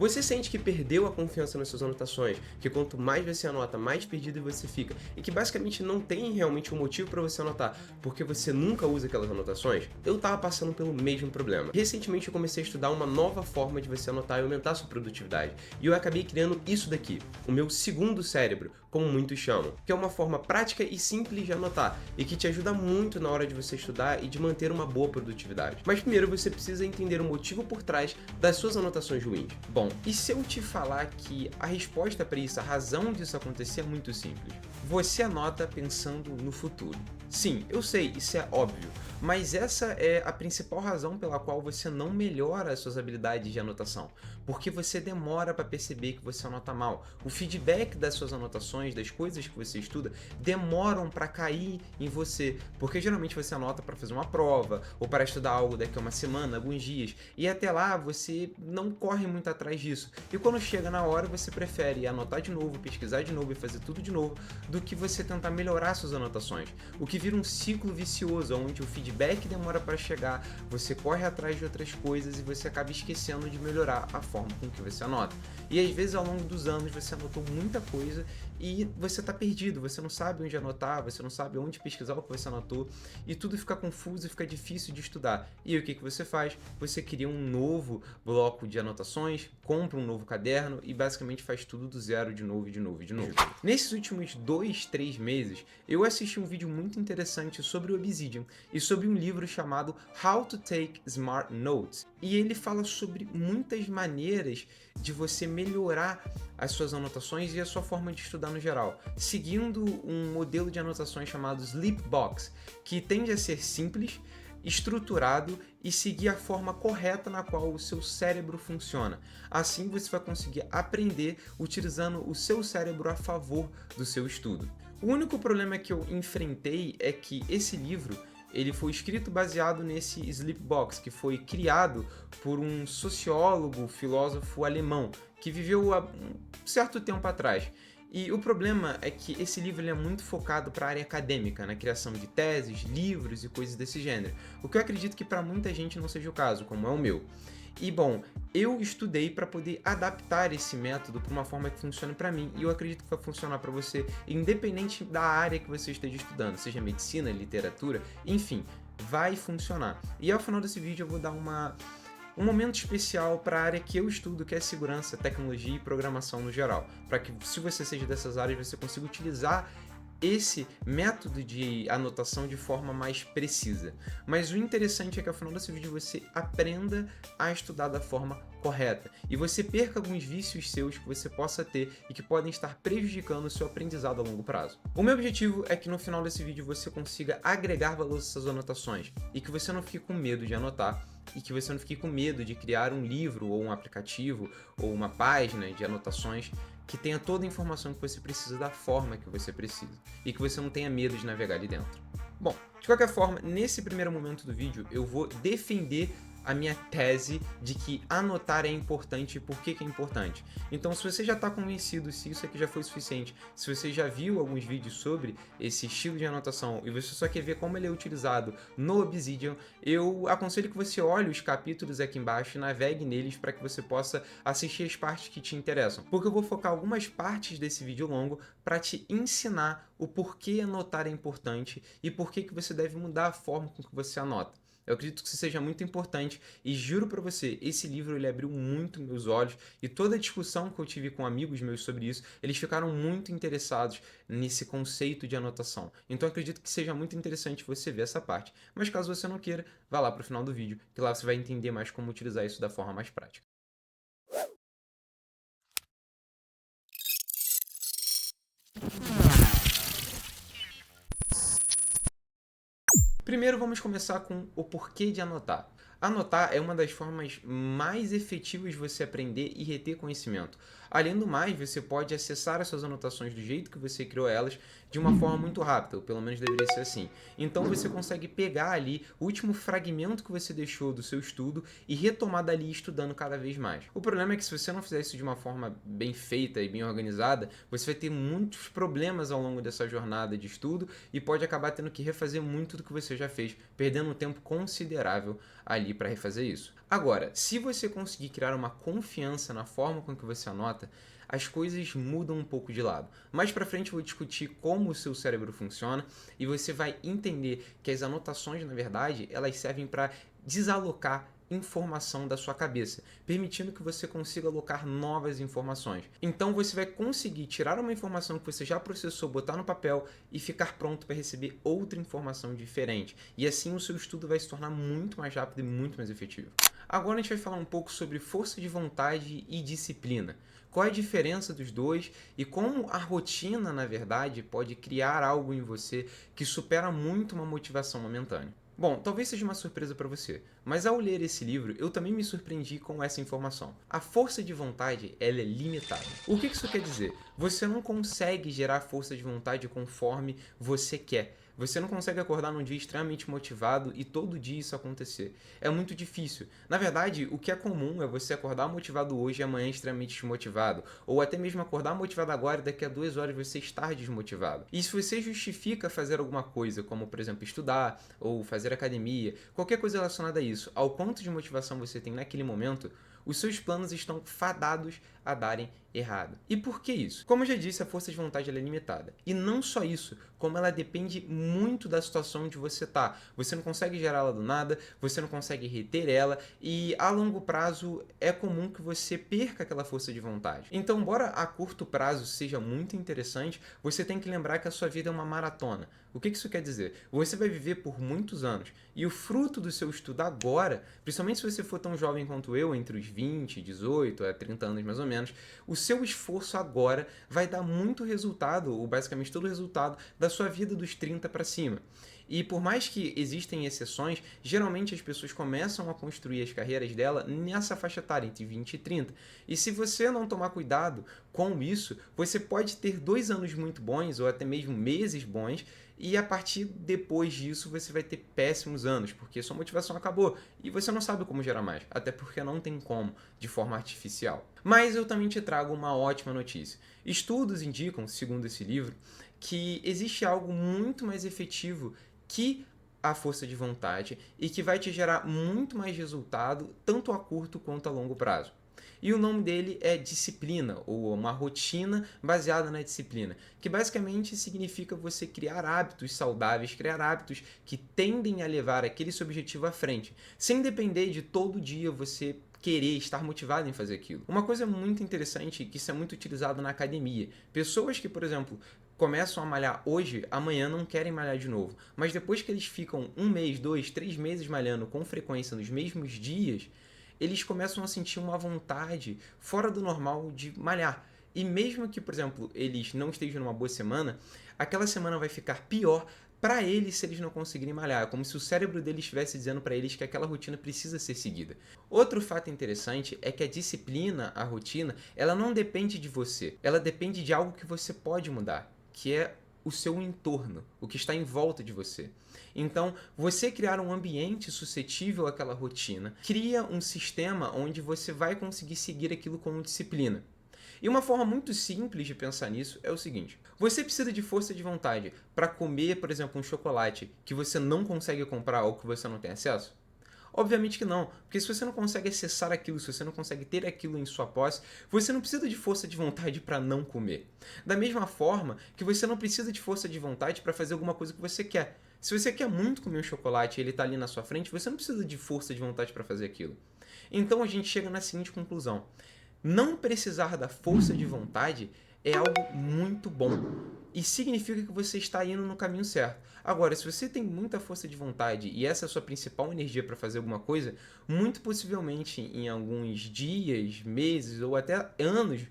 Você sente que perdeu a confiança nas suas anotações, que quanto mais você anota, mais perdido você fica, e que basicamente não tem realmente um motivo para você anotar, porque você nunca usa aquelas anotações? Eu tava passando pelo mesmo problema. Recentemente eu comecei a estudar uma nova forma de você anotar e aumentar sua produtividade, e eu acabei criando isso daqui, o meu segundo cérebro, como muitos chamam, que é uma forma prática e simples de anotar, e que te ajuda muito na hora de você estudar e de manter uma boa produtividade. Mas primeiro você precisa entender o motivo por trás das suas anotações ruins. Bom, e se eu te falar que a resposta para isso, a razão disso acontecer é muito simples? Você anota pensando no futuro. Sim, eu sei, isso é óbvio, mas essa é a principal razão pela qual você não melhora as suas habilidades de anotação, porque você demora para perceber que você anota mal. O feedback das suas anotações, das coisas que você estuda, demoram para cair em você, porque geralmente você anota para fazer uma prova ou para estudar algo daqui a uma semana, alguns dias, e até lá você não corre muito atrás disso. E quando chega na hora, você prefere anotar de novo, pesquisar de novo e fazer tudo de novo, do que você tentar melhorar suas anotações. O que vira um ciclo vicioso, onde o feedback demora para chegar, você corre atrás de outras coisas e você acaba esquecendo de melhorar a forma com que você anota. E às vezes ao longo dos anos você anotou muita coisa e você está perdido, você não sabe onde anotar, você não sabe onde pesquisar o que você anotou, e tudo fica confuso e fica difícil de estudar. E aí o que você faz? Você cria um novo bloco de anotações, compra um novo caderno e basicamente faz tudo do zero de novo, de novo, de novo. Nesses últimos 2, 3 meses, eu assisti um vídeo muito interessante sobre o Obsidian e sobre um livro chamado How to Take Smart Notes. E ele fala sobre muitas maneiras de você melhorar as suas anotações e a sua forma de estudar no geral, seguindo um modelo de anotações chamado Sleepbox, que tende a ser simples, estruturado e seguir a forma correta na qual o seu cérebro funciona. Assim você vai conseguir aprender utilizando o seu cérebro a favor do seu estudo. O único problema que eu enfrentei é que esse livro ele foi escrito baseado nesse Sleepbox, que foi criado por um sociólogo, filósofo alemão, que viveu há um certo tempo atrás. E o problema é que esse livro ele é muito focado para a área acadêmica, na criação de teses, livros e coisas desse gênero, o que eu acredito que para muita gente não seja o caso, como é o meu. E bom, eu estudei para poder adaptar esse método para uma forma que funcione para mim, e eu acredito que vai funcionar para você, independente da área que você esteja estudando, seja medicina, literatura, enfim, vai funcionar. E ao final desse vídeo eu vou dar um momento especial para a área que eu estudo, que é segurança, tecnologia e programação no geral, para que, se você seja dessas áreas, você consiga utilizar esse método de anotação de forma mais precisa. Mas o interessante é que ao final desse vídeo você aprenda a estudar da forma correta e você perca alguns vícios seus que você possa ter e que podem estar prejudicando o seu aprendizado a longo prazo. O meu objetivo é que no final desse vídeo você consiga agregar valor às suas anotações e que você não fique com medo de anotar, e que você não fique com medo de criar um livro ou um aplicativo ou uma página de anotações que tenha toda a informação que você precisa da forma que você precisa e que você não tenha medo de navegar ali dentro. Bom, de qualquer forma, nesse primeiro momento do vídeo eu vou defender a minha tese de que anotar é importante e por que é importante. Então, se você já está convencido, se isso aqui já foi suficiente, se você já viu alguns vídeos sobre esse estilo de anotação e você só quer ver como ele é utilizado no Obsidian, eu aconselho que você olhe os capítulos aqui embaixo e navegue neles para que você possa assistir as partes que te interessam, porque eu vou focar algumas partes desse vídeo longo para te ensinar o porquê anotar é importante e por que você deve mudar a forma com que você anota. Eu acredito que isso seja muito importante e juro para você, esse livro ele abriu muito meus olhos e toda a discussão que eu tive com amigos meus sobre isso, eles ficaram muito interessados nesse conceito de anotação. Então eu acredito que seja muito interessante você ver essa parte. Mas caso você não queira, vá lá para o final do vídeo, que lá você vai entender mais como utilizar isso da forma mais prática. Primeiro vamos começar com o porquê de anotar. Anotar é uma das formas mais efetivas de você aprender e reter conhecimento. Além do mais, você pode acessar as suas anotações do jeito que você criou elas de uma forma muito rápida, ou pelo menos deveria ser assim. Então você consegue pegar ali o último fragmento que você deixou do seu estudo e retomar dali estudando cada vez mais. O problema é que se você não fizer isso de uma forma bem feita e bem organizada, você vai ter muitos problemas ao longo dessa jornada de estudo e pode acabar tendo que refazer muito do que você já fez, perdendo um tempo considerável ali ali para refazer isso. Agora, se você conseguir criar uma confiança na forma com que você anota, as coisas mudam um pouco de lado. Mais para frente eu vou discutir como o seu cérebro funciona e você vai entender que as anotações, na verdade, elas servem para desalocar informação da sua cabeça, permitindo que você consiga alocar novas informações. Então você vai conseguir tirar uma informação que você já processou, botar no papel e ficar pronto para receber outra informação diferente. E assim o seu estudo vai se tornar muito mais rápido e muito mais efetivo. Agora a gente vai falar um pouco sobre força de vontade e disciplina. Qual é a diferença dos dois e como a rotina, na verdade, pode criar algo em você que supera muito uma motivação momentânea. Bom, talvez seja uma surpresa para você, mas ao ler esse livro eu também me surpreendi com essa informação. A força de vontade, ela é limitada. O que isso quer dizer? Você não consegue gerar força de vontade conforme você quer. Você não consegue acordar num dia extremamente motivado e todo dia isso acontecer. É muito difícil. Na verdade, o que é comum é você acordar motivado hoje e amanhã extremamente desmotivado. Ou até mesmo acordar motivado agora e daqui a 2 horas você estar desmotivado. E se você justifica fazer alguma coisa, como por exemplo estudar ou fazer academia, qualquer coisa relacionada a isso, ao quanto de motivação você tem naquele momento, os seus planos estão fadados a darem errado. E por que isso? Como eu já disse, a força de vontade ela é limitada. E não só isso, como ela depende muito da situação onde você está. Você não consegue gerar ela do nada, você não consegue reter ela, e a longo prazo é comum que você perca aquela força de vontade. Então, embora a curto prazo seja muito interessante, você tem que lembrar que a sua vida é uma maratona. O que isso quer dizer? Você vai viver por muitos anos. E o fruto do seu estudo agora, principalmente se você for tão jovem quanto eu, entre os 20, 18 a 30 anos mais ou menos, o seu esforço agora vai dar muito resultado, ou basicamente todo o resultado, da sua vida dos 30 para cima. E por mais que existem exceções, geralmente as pessoas começam a construir as carreiras dela nessa faixa etária, entre 20 e 30. E se você não tomar cuidado com isso, você pode ter 2 anos muito bons, ou até mesmo meses bons, e a partir depois disso você vai ter péssimos anos, porque sua motivação acabou e você não sabe como gerar mais, até porque não tem como, de forma artificial. Mas eu também te trago uma ótima notícia. Estudos indicam, segundo esse livro, que existe algo muito mais efetivo que a força de vontade e que vai te gerar muito mais resultado, tanto a curto quanto a longo prazo. E o nome dele é disciplina, ou uma rotina baseada na disciplina, que basicamente significa você criar hábitos saudáveis, criar hábitos que tendem a levar aquele seu objetivo à frente, sem depender de todo dia você querer estar motivado em fazer aquilo. Uma coisa muito interessante, que isso é muito utilizado na academia. Pessoas que, por exemplo, começam a malhar hoje, amanhã não querem malhar de novo. Mas depois que eles ficam 1 mês, 2, 3 meses malhando com frequência nos mesmos dias, eles começam a sentir uma vontade fora do normal de malhar. E mesmo que, por exemplo, eles não estejam numa boa semana, aquela semana vai ficar pior para eles se eles não conseguirem malhar. É como se o cérebro deles estivesse dizendo para eles que aquela rotina precisa ser seguida. Outro fato interessante é que a disciplina, a rotina, ela não depende de você. Ela depende de algo que você pode mudar, que é o seu entorno, o que está em volta de você. Então, você criar um ambiente suscetível àquela rotina, cria um sistema onde você vai conseguir seguir aquilo como disciplina. E uma forma muito simples de pensar nisso é o seguinte: você precisa de força de vontade para comer, por exemplo, um chocolate que você não consegue comprar ou que você não tem acesso? Obviamente que não, porque se você não consegue acessar aquilo, se você não consegue ter aquilo em sua posse, você não precisa de força de vontade para não comer. Da mesma forma que você não precisa de força de vontade para fazer alguma coisa que você quer. Se você quer muito comer um chocolate e ele está ali na sua frente, você não precisa de força de vontade para fazer aquilo. Então a gente chega na seguinte conclusão: não precisar da força de vontade é algo muito bom e significa que você está indo no caminho certo. Agora, se você tem muita força de vontade e essa é a sua principal energia para fazer alguma coisa, muito possivelmente em alguns dias, meses ou até anos,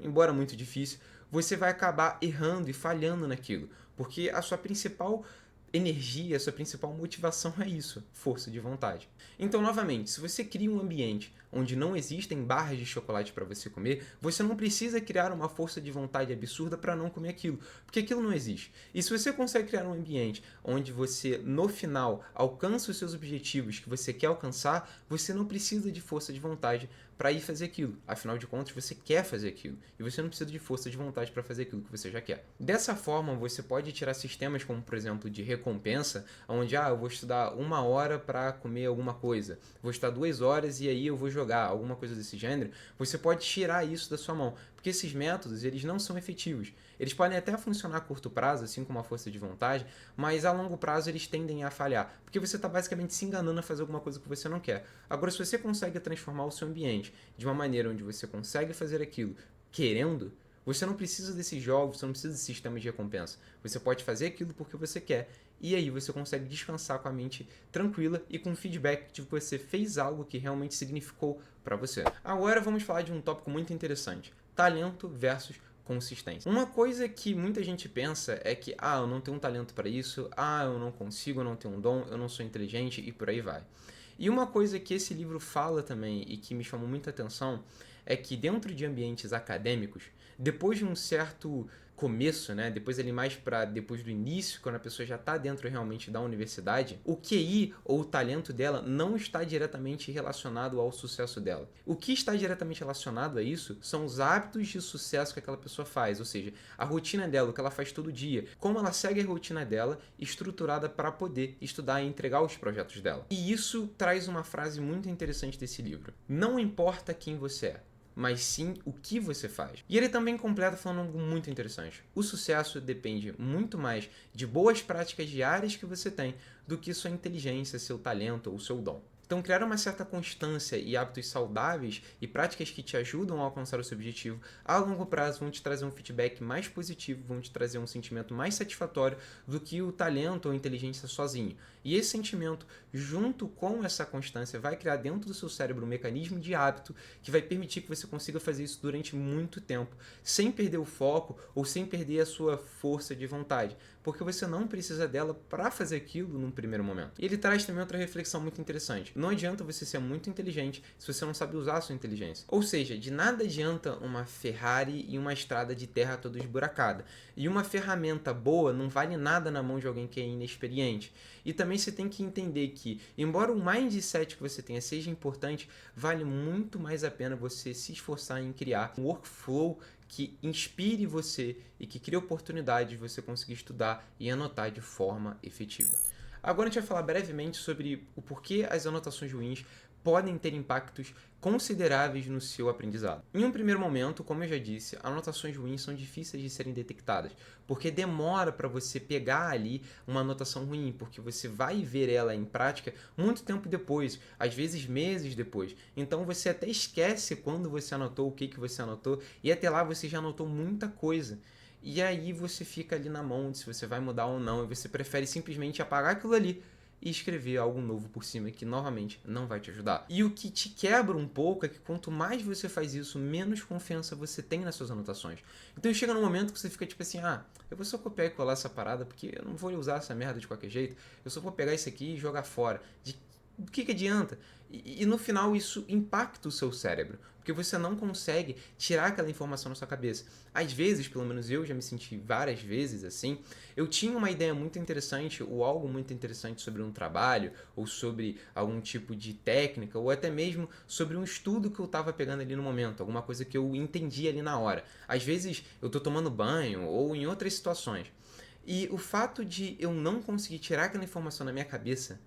embora muito difícil, você vai acabar errando e falhando naquilo, porque a sua principal energia, a sua principal motivação é isso, força de vontade. Então, novamente, se você cria um ambiente onde não existem barras de chocolate para você comer, você não precisa criar uma força de vontade absurda para não comer aquilo, porque aquilo não existe. E se você consegue criar um ambiente onde você, no final, alcança os seus objetivos que você quer alcançar, você não precisa de força de vontade para ir fazer aquilo. Afinal de contas, você quer fazer aquilo. E você não precisa de força de vontade para fazer aquilo que você já quer. Dessa forma, você pode tirar sistemas como, por exemplo, de recompensa, onde, eu vou estudar 1 hora para comer alguma coisa, vou estudar 2 horas e aí eu vou jogar, alguma coisa desse gênero. Você pode tirar isso da sua mão, porque esses métodos, eles não são efetivos. Eles podem até funcionar a curto prazo, assim como a força de vontade, mas a longo prazo eles tendem a falhar, porque você está basicamente se enganando a fazer alguma coisa que você não quer. Agora, se você consegue transformar o seu ambiente de uma maneira onde você consegue fazer aquilo querendo, você não precisa desses jogos, você não precisa de sistemas de recompensa. Você pode fazer aquilo porque você quer. E aí você consegue descansar com a mente tranquila e com feedback de que você fez algo que realmente significou para você. Agora vamos falar de um tópico muito interessante: talento versus consistência. Uma coisa que muita gente pensa é que, eu não tenho um talento para isso, eu não consigo, eu não tenho um dom, eu não sou inteligente e por aí vai. E uma coisa que esse livro fala também e que me chamou muita atenção é que dentro de ambientes acadêmicos, depois de um certo começo, né, depois ali mais para depois do início, quando a pessoa já está dentro realmente da universidade, o QI ou o talento dela não está diretamente relacionado ao sucesso dela. O que está diretamente relacionado a isso são os hábitos de sucesso que aquela pessoa faz, ou seja, a rotina dela, o que ela faz todo dia, como ela segue a rotina dela estruturada para poder estudar e entregar os projetos dela. E isso traz uma frase muito interessante desse livro: não importa quem você é, mas sim o que você faz. E ele também completa falando algo muito interessante: o sucesso depende muito mais de boas práticas diárias que você tem do que sua inteligência, seu talento ou seu dom. Então, criar uma certa constância e hábitos saudáveis e práticas que te ajudam a alcançar o seu objetivo, a longo prazo vão te trazer um feedback mais positivo, vão te trazer um sentimento mais satisfatório do que o talento ou a inteligência sozinho. E esse sentimento, junto com essa constância, vai criar dentro do seu cérebro um mecanismo de hábito que vai permitir que você consiga fazer isso durante muito tempo, sem perder o foco ou sem perder a sua força de vontade, porque você não precisa dela para fazer aquilo num primeiro momento. E ele traz também outra reflexão muito interessante: não adianta você ser muito inteligente se você não sabe usar a sua inteligência. Ou seja, de nada adianta uma Ferrari e uma estrada de terra toda esburacada. E uma ferramenta boa não vale nada na mão de alguém que é inexperiente. E também você tem que entender que, embora o mindset que você tenha seja importante, vale muito mais a pena você se esforçar em criar um workflow que inspire você e que crie oportunidade de você conseguir estudar e anotar de forma efetiva. Agora a gente vai falar brevemente sobre o porquê as anotações ruins podem ter impactos consideráveis no seu aprendizado. Em um primeiro momento, como eu já disse, anotações ruins são difíceis de serem detectadas, porque demora para você pegar ali uma anotação ruim, porque você vai ver ela em prática muito tempo depois, às vezes meses depois. Então você até esquece quando você anotou, o que você anotou, e até lá você já anotou muita coisa. E aí você fica ali na mão de se você vai mudar ou não, e você prefere simplesmente apagar aquilo ali e escrever algo novo por cima que novamente não vai te ajudar. E o que te quebra um pouco é que quanto mais você faz isso, menos confiança você tem nas suas anotações. Então chega num momento que você fica tipo assim: eu vou só copiar e colar essa parada porque eu não vou usar essa merda de qualquer jeito, eu só vou pegar isso aqui e jogar fora. Do que adianta? E no final isso impacta o seu cérebro, porque você não consegue tirar aquela informação da sua cabeça. Às vezes, pelo menos eu já me senti várias vezes assim, eu tinha uma ideia muito interessante ou algo muito interessante sobre um trabalho, ou sobre algum tipo de técnica, ou até mesmo sobre um estudo que eu estava pegando ali no momento, alguma coisa que eu entendi ali na hora. Às vezes eu estou tomando banho ou em outras situações. E o fato de eu não conseguir tirar aquela informação da minha cabeça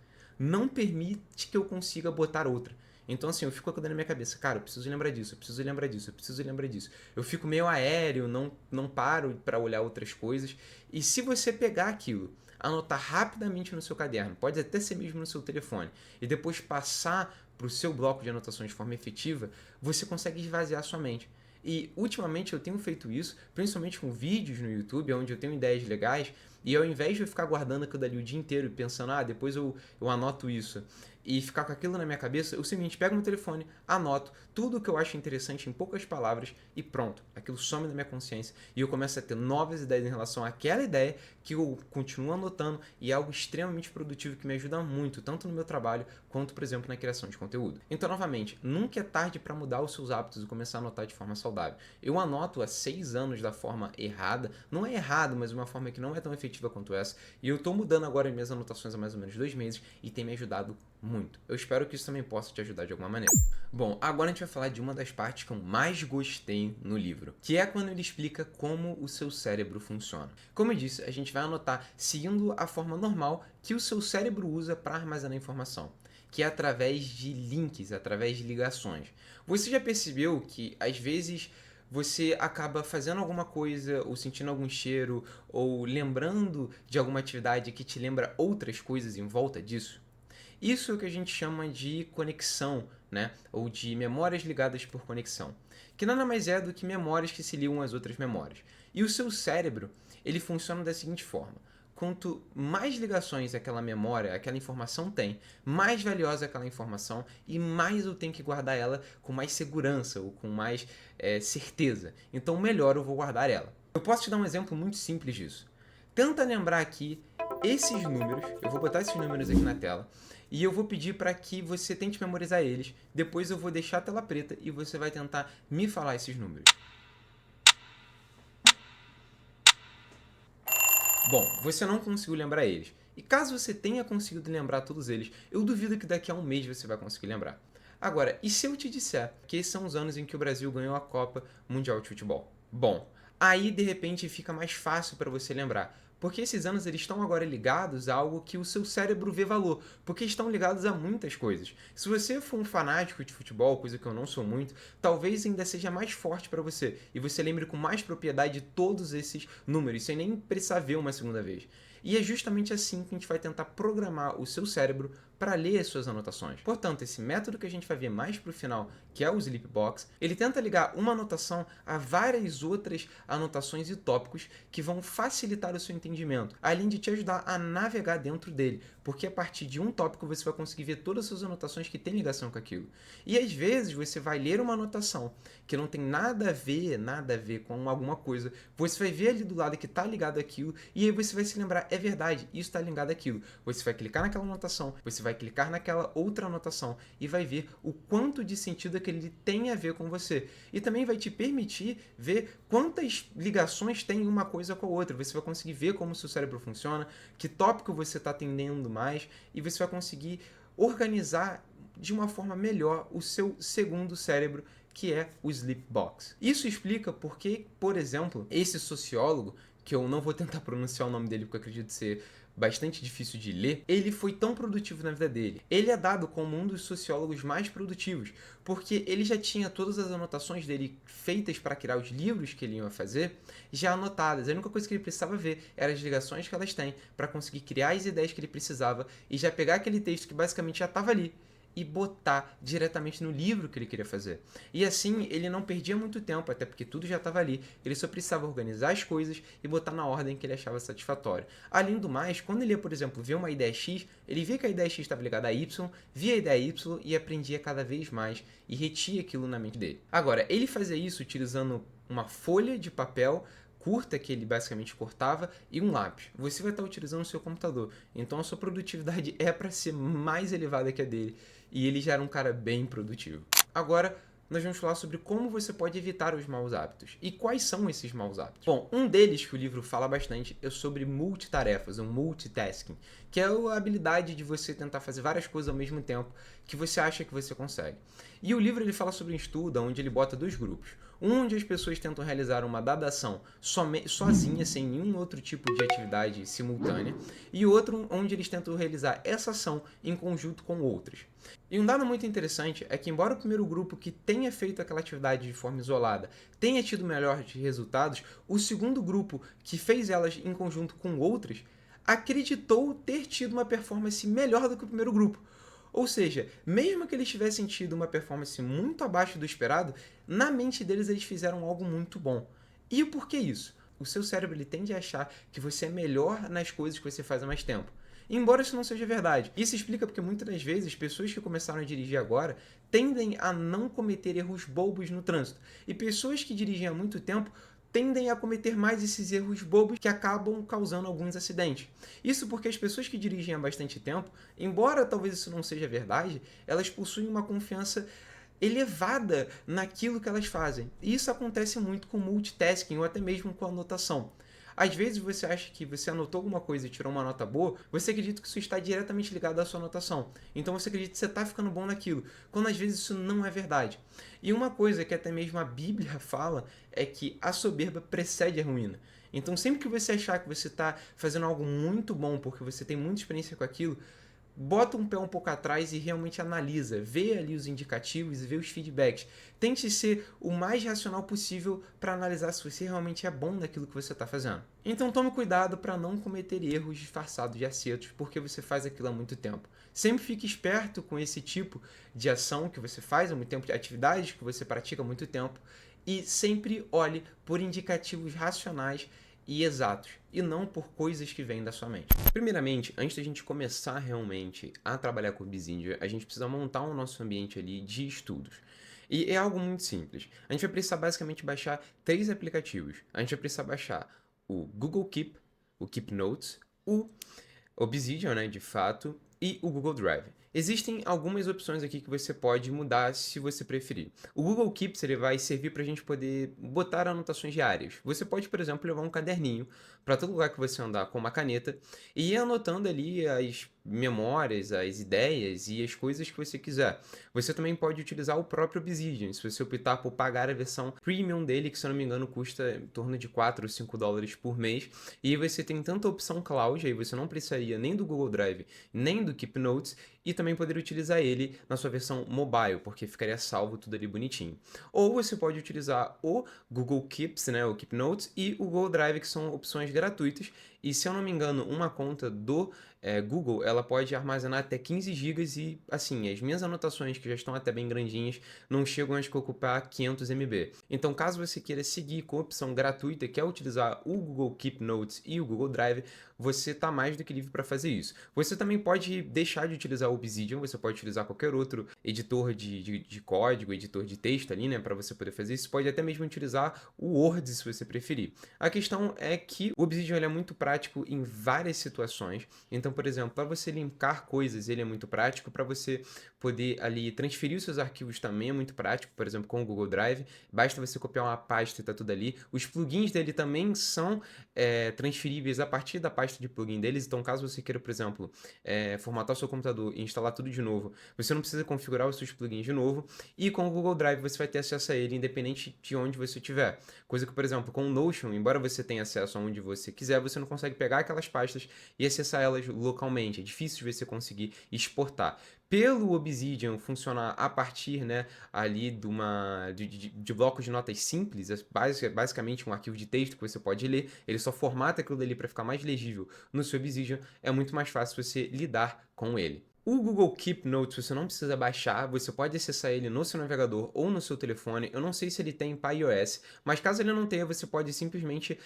não permite que eu consiga botar outra. Então, assim, eu fico acordando na minha cabeça: cara, eu preciso lembrar disso, eu preciso lembrar disso, eu preciso lembrar disso. Eu fico meio aéreo, não paro para olhar outras coisas. E se você pegar aquilo, anotar rapidamente no seu caderno, pode até ser mesmo no seu telefone, e depois passar para o seu bloco de anotações de forma efetiva, você consegue esvaziar a sua mente. E ultimamente eu tenho feito isso, principalmente com vídeos no YouTube, onde eu tenho ideias legais, E ao invés de eu ficar guardando aquilo dali o dia inteiro e pensando, depois eu anoto isso, e ficar com aquilo na minha cabeça, eu simplesmente pego no telefone, anoto tudo o que eu acho interessante em poucas palavras e pronto. Aquilo some da minha consciência e eu começo a ter novas ideias em relação àquela ideia que eu continuo anotando e é algo extremamente produtivo que me ajuda muito, tanto no meu trabalho quanto, por exemplo, na criação de conteúdo. Então, novamente, nunca é tarde para mudar os seus hábitos e começar a anotar de forma saudável. Eu anoto há 6 anos da forma errada, não é errado, mas uma forma que não é tão efetiva quanto essa, e eu estou mudando agora as minhas anotações há mais ou menos 2 meses e tem me ajudado muito. Eu espero que isso também possa te ajudar de alguma maneira. Bom, agora a gente vai falar de uma das partes que eu mais gostei no livro, que é quando ele explica como o seu cérebro funciona. Como eu disse, a gente vai anotar seguindo a forma normal que o seu cérebro usa para armazenar informação, que é através de links, através de ligações. Você já percebeu que às vezes você acaba fazendo alguma coisa, ou sentindo algum cheiro, ou lembrando de alguma atividade que te lembra outras coisas em volta disso? Isso é o que a gente chama de conexão, né? Ou de memórias ligadas por conexão, que nada mais é do que memórias que se ligam às outras memórias. E o seu cérebro, ele funciona da seguinte forma: quanto mais ligações aquela memória, aquela informação tem, mais valiosa é aquela informação e mais eu tenho que guardar ela com mais segurança ou com mais certeza. Então, melhor eu vou guardar ela. Eu posso te dar um exemplo muito simples disso. Tenta lembrar aqui esses números, eu vou botar esses números aqui na tela, e eu vou pedir para que você tente memorizar eles. Depois eu vou deixar a tela preta e você vai tentar me falar esses números. Bom, você não conseguiu lembrar eles. E caso você tenha conseguido lembrar todos eles, eu duvido que daqui a um mês você vai conseguir lembrar. Agora, e se eu te disser que esses são os anos em que o Brasil ganhou a Copa Mundial de Futebol? Bom, aí de repente fica mais fácil para você lembrar. Porque esses anos eles estão agora ligados a algo que o seu cérebro vê valor, porque estão ligados a muitas coisas. Se você for um fanático de futebol, coisa que eu não sou muito, talvez ainda seja mais forte para você e você lembre com mais propriedade de todos esses números, sem nem precisar ver uma segunda vez. E é justamente assim que a gente vai tentar programar o seu cérebro para ler as suas anotações. Portanto, esse método que a gente vai ver mais para o final, que é o Sleepbox, ele tenta ligar uma anotação a várias outras anotações e tópicos que vão facilitar o seu entendimento, além de te ajudar a navegar dentro dele, porque a partir de um tópico você vai conseguir ver todas as suas anotações que têm ligação com aquilo. E às vezes você vai ler uma anotação que não tem nada a ver com alguma coisa, você vai ver ali do lado que está ligado àquilo, e aí você vai se lembrar, é verdade, isso está ligado àquilo. Você vai clicar naquela anotação, você vai clicar naquela outra anotação e vai ver o quanto de sentido aquele tem a ver com você. E também vai te permitir ver quantas ligações tem uma coisa com a outra. Você vai conseguir ver como o seu cérebro funciona, que tópico você está atendendo mais, e você vai conseguir organizar de uma forma melhor o seu segundo cérebro, que é o Sleepbox. Isso explica porque, por exemplo, esse sociólogo, que eu não vou tentar pronunciar o nome dele porque eu acredito ser bastante difícil de ler, ele foi tão produtivo na vida dele. Ele é dado como um dos sociólogos mais produtivos, porque ele já tinha todas as anotações dele feitas para criar os livros que ele ia fazer, já anotadas. A única coisa que ele precisava ver era as ligações que elas têm para conseguir criar as ideias que ele precisava e já pegar aquele texto que basicamente já estava ali e botar diretamente no livro que ele queria fazer. E assim, ele não perdia muito tempo, até porque tudo já estava ali, ele só precisava organizar as coisas e botar na ordem que ele achava satisfatório. Além do mais, quando ele ia, por exemplo, ver uma ideia X, ele via que a ideia X estava ligada a Y, via a ideia Y e aprendia cada vez mais e retia aquilo na mente dele. Agora, ele fazia isso utilizando uma folha de papel curta que ele basicamente cortava e um lápis. Você vai estar utilizando o seu computador, então a sua produtividade é para ser mais elevada que a dele, e ele já era um cara bem produtivo. Agora, nós vamos falar sobre como você pode evitar os maus hábitos. E quais são esses maus hábitos? Bom, um deles que o livro fala bastante é sobre multitarefas, o multitasking, que é a habilidade de você tentar fazer várias coisas ao mesmo tempo que você acha que você consegue. E o livro ele fala sobre um estudo onde ele bota 2 grupos. Um onde as pessoas tentam realizar uma dada ação sozinha, sem nenhum outro tipo de atividade simultânea, e outro onde eles tentam realizar essa ação em conjunto com outras. E um dado muito interessante é que, embora o primeiro grupo que tenha feito aquela atividade de forma isolada tenha tido melhores resultados, o segundo grupo que fez elas em conjunto com outras acreditou ter tido uma performance melhor do que o primeiro grupo. Ou seja, mesmo que eles tivessem tido uma performance muito abaixo do esperado, na mente deles eles fizeram algo muito bom. E o porquê isso? o seu cérebro ele tende a achar que você é melhor nas coisas que você faz há mais tempo. Embora isso não seja verdade. Isso explica porque muitas das vezes pessoas que começaram a dirigir agora tendem a não cometer erros bobos no trânsito. E pessoas que dirigem há muito tempo tendem a cometer mais esses erros bobos que acabam causando alguns acidentes. Isso porque as pessoas que dirigem há bastante tempo, embora talvez isso não seja verdade, elas possuem uma confiança elevada naquilo que elas fazem. E isso acontece muito com multitasking ou até mesmo com anotação. Às vezes você acha que você anotou alguma coisa e tirou uma nota boa, você acredita que isso está diretamente ligado à sua anotação. Então você acredita que você está ficando bom naquilo, quando às vezes isso não é verdade. E uma coisa que até mesmo a Bíblia fala é que a soberba precede a ruína. Então sempre que você achar que você está fazendo algo muito bom porque você tem muita experiência com aquilo, bota um pé um pouco atrás e realmente analisa, vê ali os indicativos e vê os feedbacks. Tente ser o mais racional possível para analisar se você realmente é bom naquilo que você está fazendo. Então tome cuidado para não cometer erros disfarçados de acertos, porque você faz aquilo há muito tempo. Sempre fique esperto com esse tipo de ação que você faz há muito tempo, de atividades que você pratica há muito tempo, e sempre olhe por indicativos racionais e exatos, e não por coisas que vêm da sua mente. Primeiramente, antes da gente começar realmente a trabalhar com o Obsidian, a gente precisa montar o nosso ambiente ali de estudos. E é algo muito simples. A gente vai precisar basicamente baixar 3 aplicativos. A gente vai precisar baixar o Google Keep, o Keep Notes, o Obsidian, né, de fato, e o Google Drive. Existem algumas opções aqui que você pode mudar se você preferir. O Google Keeps ele vai servir para a gente poder botar anotações diárias. Você pode, por exemplo, levar um caderninho para todo lugar que você andar com uma caneta e ir anotando ali as memórias, as ideias e as coisas que você quiser. Você também pode utilizar o próprio Obsidian, se você optar por pagar a versão premium dele, que se eu não me engano custa em torno de 4 ou 5 dólares por mês. E você tem tanta opção cloud, aí você não precisaria nem do Google Drive, nem do Keep Notes, e também poderia utilizar ele na sua versão mobile, porque ficaria salvo tudo ali bonitinho. Ou você pode utilizar o Google Keeps, né, o Keep Notes, e o Google Drive, que são opções gratuitas. E se eu não me engano, uma conta do Google, ela pode armazenar até 15 GB e, assim, as minhas anotações, que já estão até bem grandinhas, não chegam a ocupar 500 MB. Então, caso você queira seguir com a opção gratuita, que é utilizar o Google Keep Notes e o Google Drive, você está mais do que livre para fazer isso. Você também pode deixar de utilizar o Obsidian, você pode utilizar qualquer outro editor de código, editor de texto ali, né, para você poder fazer isso. Você pode até mesmo utilizar o Word, se você preferir. A questão é que o Obsidian ele é muito prático em várias situações. Então, por exemplo, para você linkar coisas, ele é muito prático. Para você poder ali transferir os seus arquivos também é muito prático, por exemplo, com o Google Drive. Basta você copiar uma pasta e tá tudo ali. Os plugins dele também são transferíveis a partir da pasta de plugin deles. Então, caso você queira, por exemplo, formatar o seu computador e instalar tudo de novo, você não precisa configurar os seus plugins de novo. E com o Google Drive você vai ter acesso a ele independente de onde você estiver. Coisa que, por exemplo, com o Notion, embora você tenha acesso aonde você quiser, você não consegue pegar aquelas pastas e acessar elas localmente. É difícil de você conseguir exportar. Pelo Obsidian funcionar a partir, né, ali de blocos de notas simples, basicamente um arquivo de texto que você pode ler, ele só formata aquilo dali para ficar mais legível no seu Obsidian, é muito mais fácil você lidar com ele. O Google Keep Notes você não precisa baixar, você pode acessar ele no seu navegador ou no seu telefone. Eu não sei se ele tem para iOS, mas caso ele não tenha, você pode simplesmente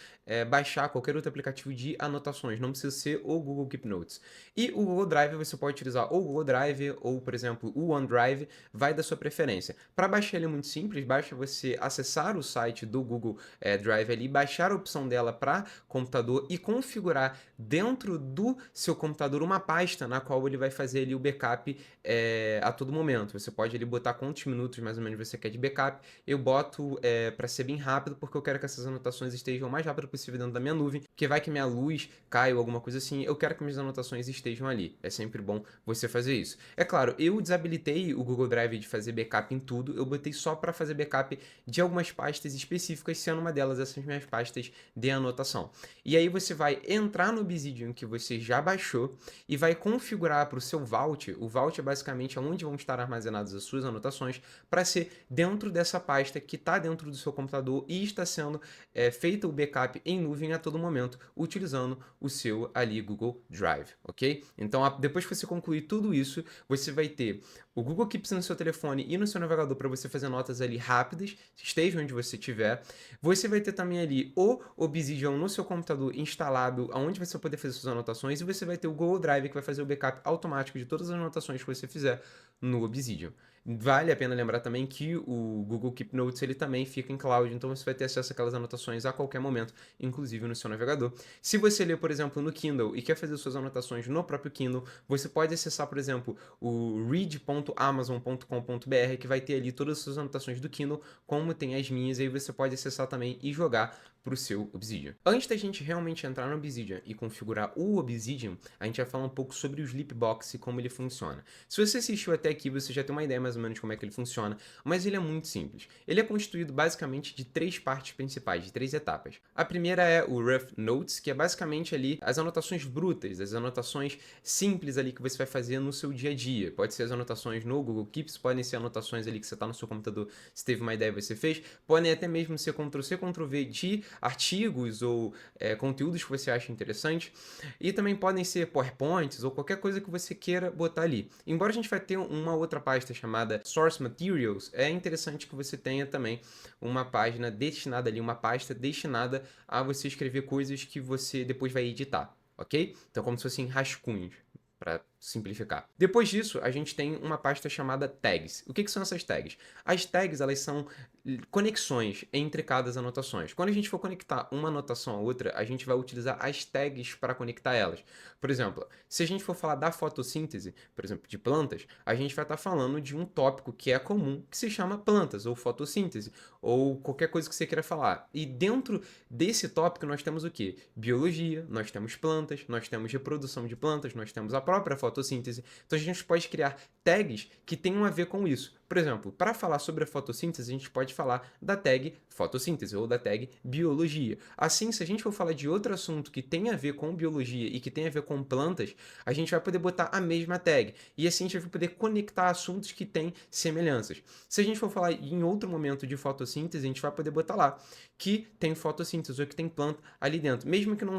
baixar qualquer outro aplicativo de anotações, não precisa ser o Google Keep Notes. E o Google Drive você pode utilizar ou o Google Drive ou, por exemplo, o OneDrive, vai da sua preferência. Para baixar ele é muito simples, basta você acessar o site do Google Drive ali, baixar a opção dela para computador e configurar dentro do seu computador uma pasta na qual ele vai fazer ali o backup a todo momento. Você pode ali botar quantos minutos mais ou menos você quer de backup. Eu boto para ser bem rápido, porque eu quero que essas anotações estejam o mais rápido possível dentro da minha nuvem, porque vai que minha luz cai ou alguma coisa assim, eu quero que minhas anotações estejam ali. É sempre bom você fazer isso. É claro, eu desabilitei o Google Drive de fazer backup em tudo, eu botei só para fazer backup de algumas pastas específicas, sendo uma delas essas minhas pastas de anotação. E aí você vai entrar no Obsidian que você já baixou e vai configurar para o seu Vault. O Vault é basicamente onde vão estar armazenadas as suas anotações para ser dentro dessa pasta que está dentro do seu computador e está sendo feito o backup em nuvem a todo momento, utilizando o seu ali Google Drive, ok? Então, depois que você concluir tudo isso, você vai ter o Google Keeps no seu telefone e no seu navegador para você fazer notas ali rápidas, esteja onde você estiver. Você vai ter também ali o Obsidian no seu computador instalado, onde você vai poder fazer suas anotações, e você vai ter o Google Drive que vai fazer o backup automático de todas as anotações que você fizer no Obsidian. Vale a pena lembrar também que o Google Keep Notes ele também fica em cloud, então você vai ter acesso àquelas anotações a qualquer momento, inclusive no seu navegador. Se você lê, por exemplo, no Kindle e quer fazer suas anotações no próprio Kindle, você pode acessar, por exemplo, o read.amazon.com.br, que vai ter ali todas as suas anotações do Kindle, como tem as minhas, e aí você pode acessar também e jogar para o seu Obsidian. Antes da gente realmente entrar no Obsidian e configurar o Obsidian, a gente vai falar um pouco sobre o Sleepbox e como ele funciona. Se você assistiu até aqui, você já tem uma ideia mais ou menos de como é que ele funciona, mas ele é muito simples. Ele é constituído basicamente de 3 partes principais, de 3 etapas. A primeira é o Rough Notes, que é basicamente ali as anotações brutas, as anotações simples ali que você vai fazer no seu dia a dia. Pode ser as anotações no Google Keeps, podem ser anotações ali que você está no seu computador, se teve uma ideia e você fez, podem até mesmo ser Ctrl+C, Ctrl+V de artigos ou conteúdos que você acha interessante, e também podem ser PowerPoints ou qualquer coisa que você queira botar ali. Embora a gente vai ter uma outra pasta chamada Source Materials, é interessante que você tenha também uma página destinada ali, uma pasta destinada a você escrever coisas que você depois vai editar, ok? Então como se fossem rascunhos, para simplificar. Depois disso, a gente tem uma pasta chamada tags. O que são essas tags? As tags, elas são conexões entre cada anotações. Quando a gente for conectar uma anotação a outra, a gente vai utilizar as tags para conectar elas. Por exemplo, se a gente for falar da fotossíntese, por exemplo, de plantas, a gente vai estar falando de um tópico que é comum, que se chama plantas, ou fotossíntese, ou qualquer coisa que você queira falar. E dentro desse tópico nós temos o quê? Biologia, nós temos plantas, nós temos reprodução de plantas, nós temos a própria fotossíntese. Então a gente pode criar tags que tenham a ver com isso. Por exemplo, para falar sobre a fotossíntese, a gente pode falar da tag fotossíntese ou da tag biologia. Assim, se a gente for falar de outro assunto que tem a ver com biologia e que tem a ver com plantas, a gente vai poder botar a mesma tag. E assim a gente vai poder conectar assuntos que têm semelhanças. Se a gente for falar em outro momento de fotossíntese, a gente vai poder botar lá que tem fotossíntese ou que tem planta ali dentro. Mesmo que não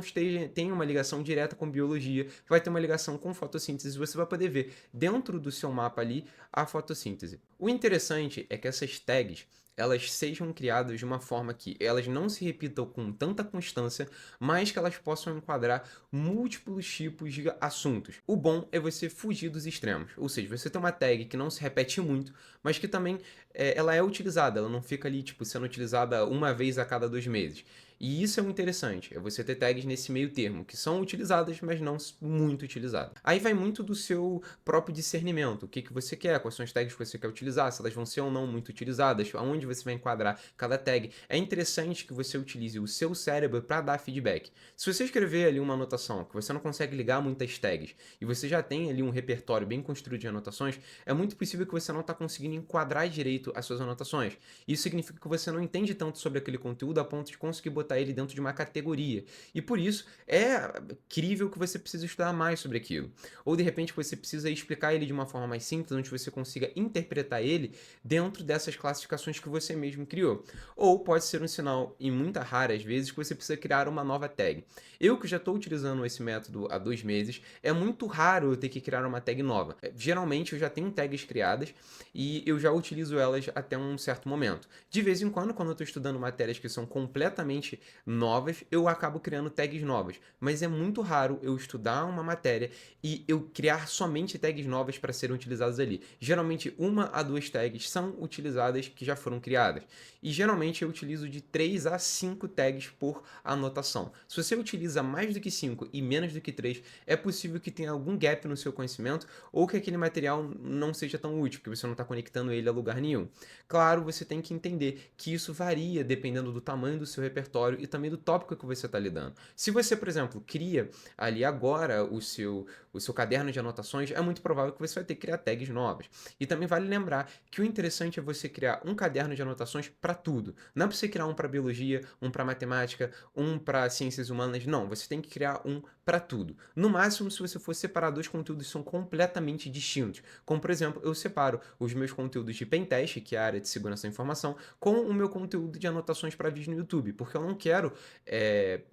tenha uma ligação direta com biologia, vai ter uma ligação com fotossíntese. Você vai poder ver dentro do seu mapa ali a fotossíntese. O interessante é que essas tags elas sejam criadas de uma forma que elas não se repitam com tanta constância, mas que elas possam enquadrar múltiplos tipos de assuntos. O bom é você fugir dos extremos, ou seja, você tem uma tag que não se repete muito, mas que também ela é utilizada, ela não fica ali tipo sendo utilizada uma vez a cada 2 meses. E isso é o interessante, é você ter tags nesse meio termo, que são utilizadas, mas não muito utilizadas. Aí vai muito do seu próprio discernimento, o que você quer, quais são as tags que você quer utilizar, se elas vão ser ou não muito utilizadas, aonde você vai enquadrar cada tag. É interessante que você utilize o seu cérebro para dar feedback. Se você escrever ali uma anotação que você não consegue ligar muitas tags, e você já tem ali um repertório bem construído de anotações, é muito possível que você não está conseguindo enquadrar direito as suas anotações. Isso significa que você não entende tanto sobre aquele conteúdo a ponto de conseguir botar ele dentro de uma categoria. E por isso é crível que você precisa estudar mais sobre aquilo. Ou de repente você precisa explicar ele de uma forma mais simples, onde você consiga interpretar ele dentro dessas classificações que você mesmo criou. Ou pode ser um sinal, em muitas raras vezes, que você precisa criar uma nova tag. Eu que já estou utilizando esse método há 2 meses, é muito raro eu ter que criar uma tag nova. Geralmente eu já tenho tags criadas e eu já utilizo elas até um certo momento. De vez em quando eu estou estudando matérias que são completamente novas, eu acabo criando tags novas. Mas é muito raro eu estudar uma matéria e eu criar somente tags novas para serem utilizadas ali. Geralmente 1 a 2 tags são utilizadas que já foram criadas. E geralmente eu utilizo de 3 a 5 tags por anotação. Se você utiliza mais do que 5 e menos do que 3, é possível que tenha algum gap no seu conhecimento ou que aquele material não seja tão útil, porque você não está conectando ele a lugar nenhum. Claro, você tem que entender que isso varia dependendo do tamanho do seu repertório repositório e também do tópico que você está lidando. Se você, por exemplo, cria ali agora o seu caderno de anotações, é muito provável que você vai ter que criar tags novas. E também vale lembrar que o interessante é você criar um caderno de anotações para tudo. Não é para você criar um para biologia, um para matemática, um para ciências humanas, não. Você tem que criar um para tudo. No máximo, se você for separar dois conteúdos que são completamente distintos. Como, por exemplo, eu separo os meus conteúdos de pentest, que é a área de segurança da informação, com o meu conteúdo de anotações para vídeo no YouTube, porque eu não quero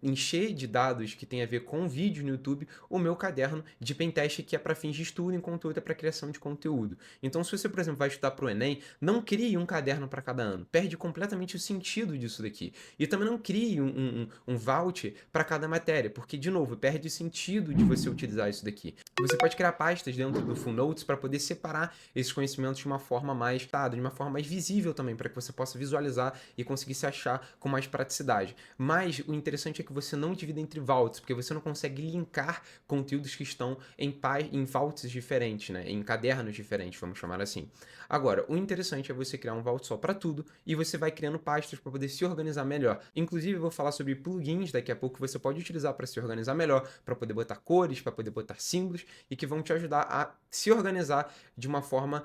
encher de dados que tem a ver com vídeo no YouTube o meu caderno de pentest, que é para fins de estudo, enquanto outro é para criação de conteúdo. Então, se você, por exemplo, vai estudar para o Enem, não crie um caderno para cada ano. Perde completamente o sentido disso daqui. E também não crie um voucher para cada matéria, porque, de novo, perde o sentido de você utilizar isso daqui. Você pode criar pastas dentro do Full Notes para poder separar esses conhecimentos de uma forma mais de uma forma mais visível também, para que você possa visualizar e conseguir se achar com mais praticidade. Mas o interessante é que você não divida entre vaults, porque você não consegue linkar conteúdos que estão em vaults diferentes, né? Em cadernos diferentes, vamos chamar assim. Agora, o interessante é você criar um vault só para tudo e você vai criando pastas para poder se organizar melhor. Inclusive, eu vou falar sobre plugins daqui a pouco que você pode utilizar para se organizar melhor, para poder botar cores, para poder botar símbolos e que vão te ajudar a se organizar de uma forma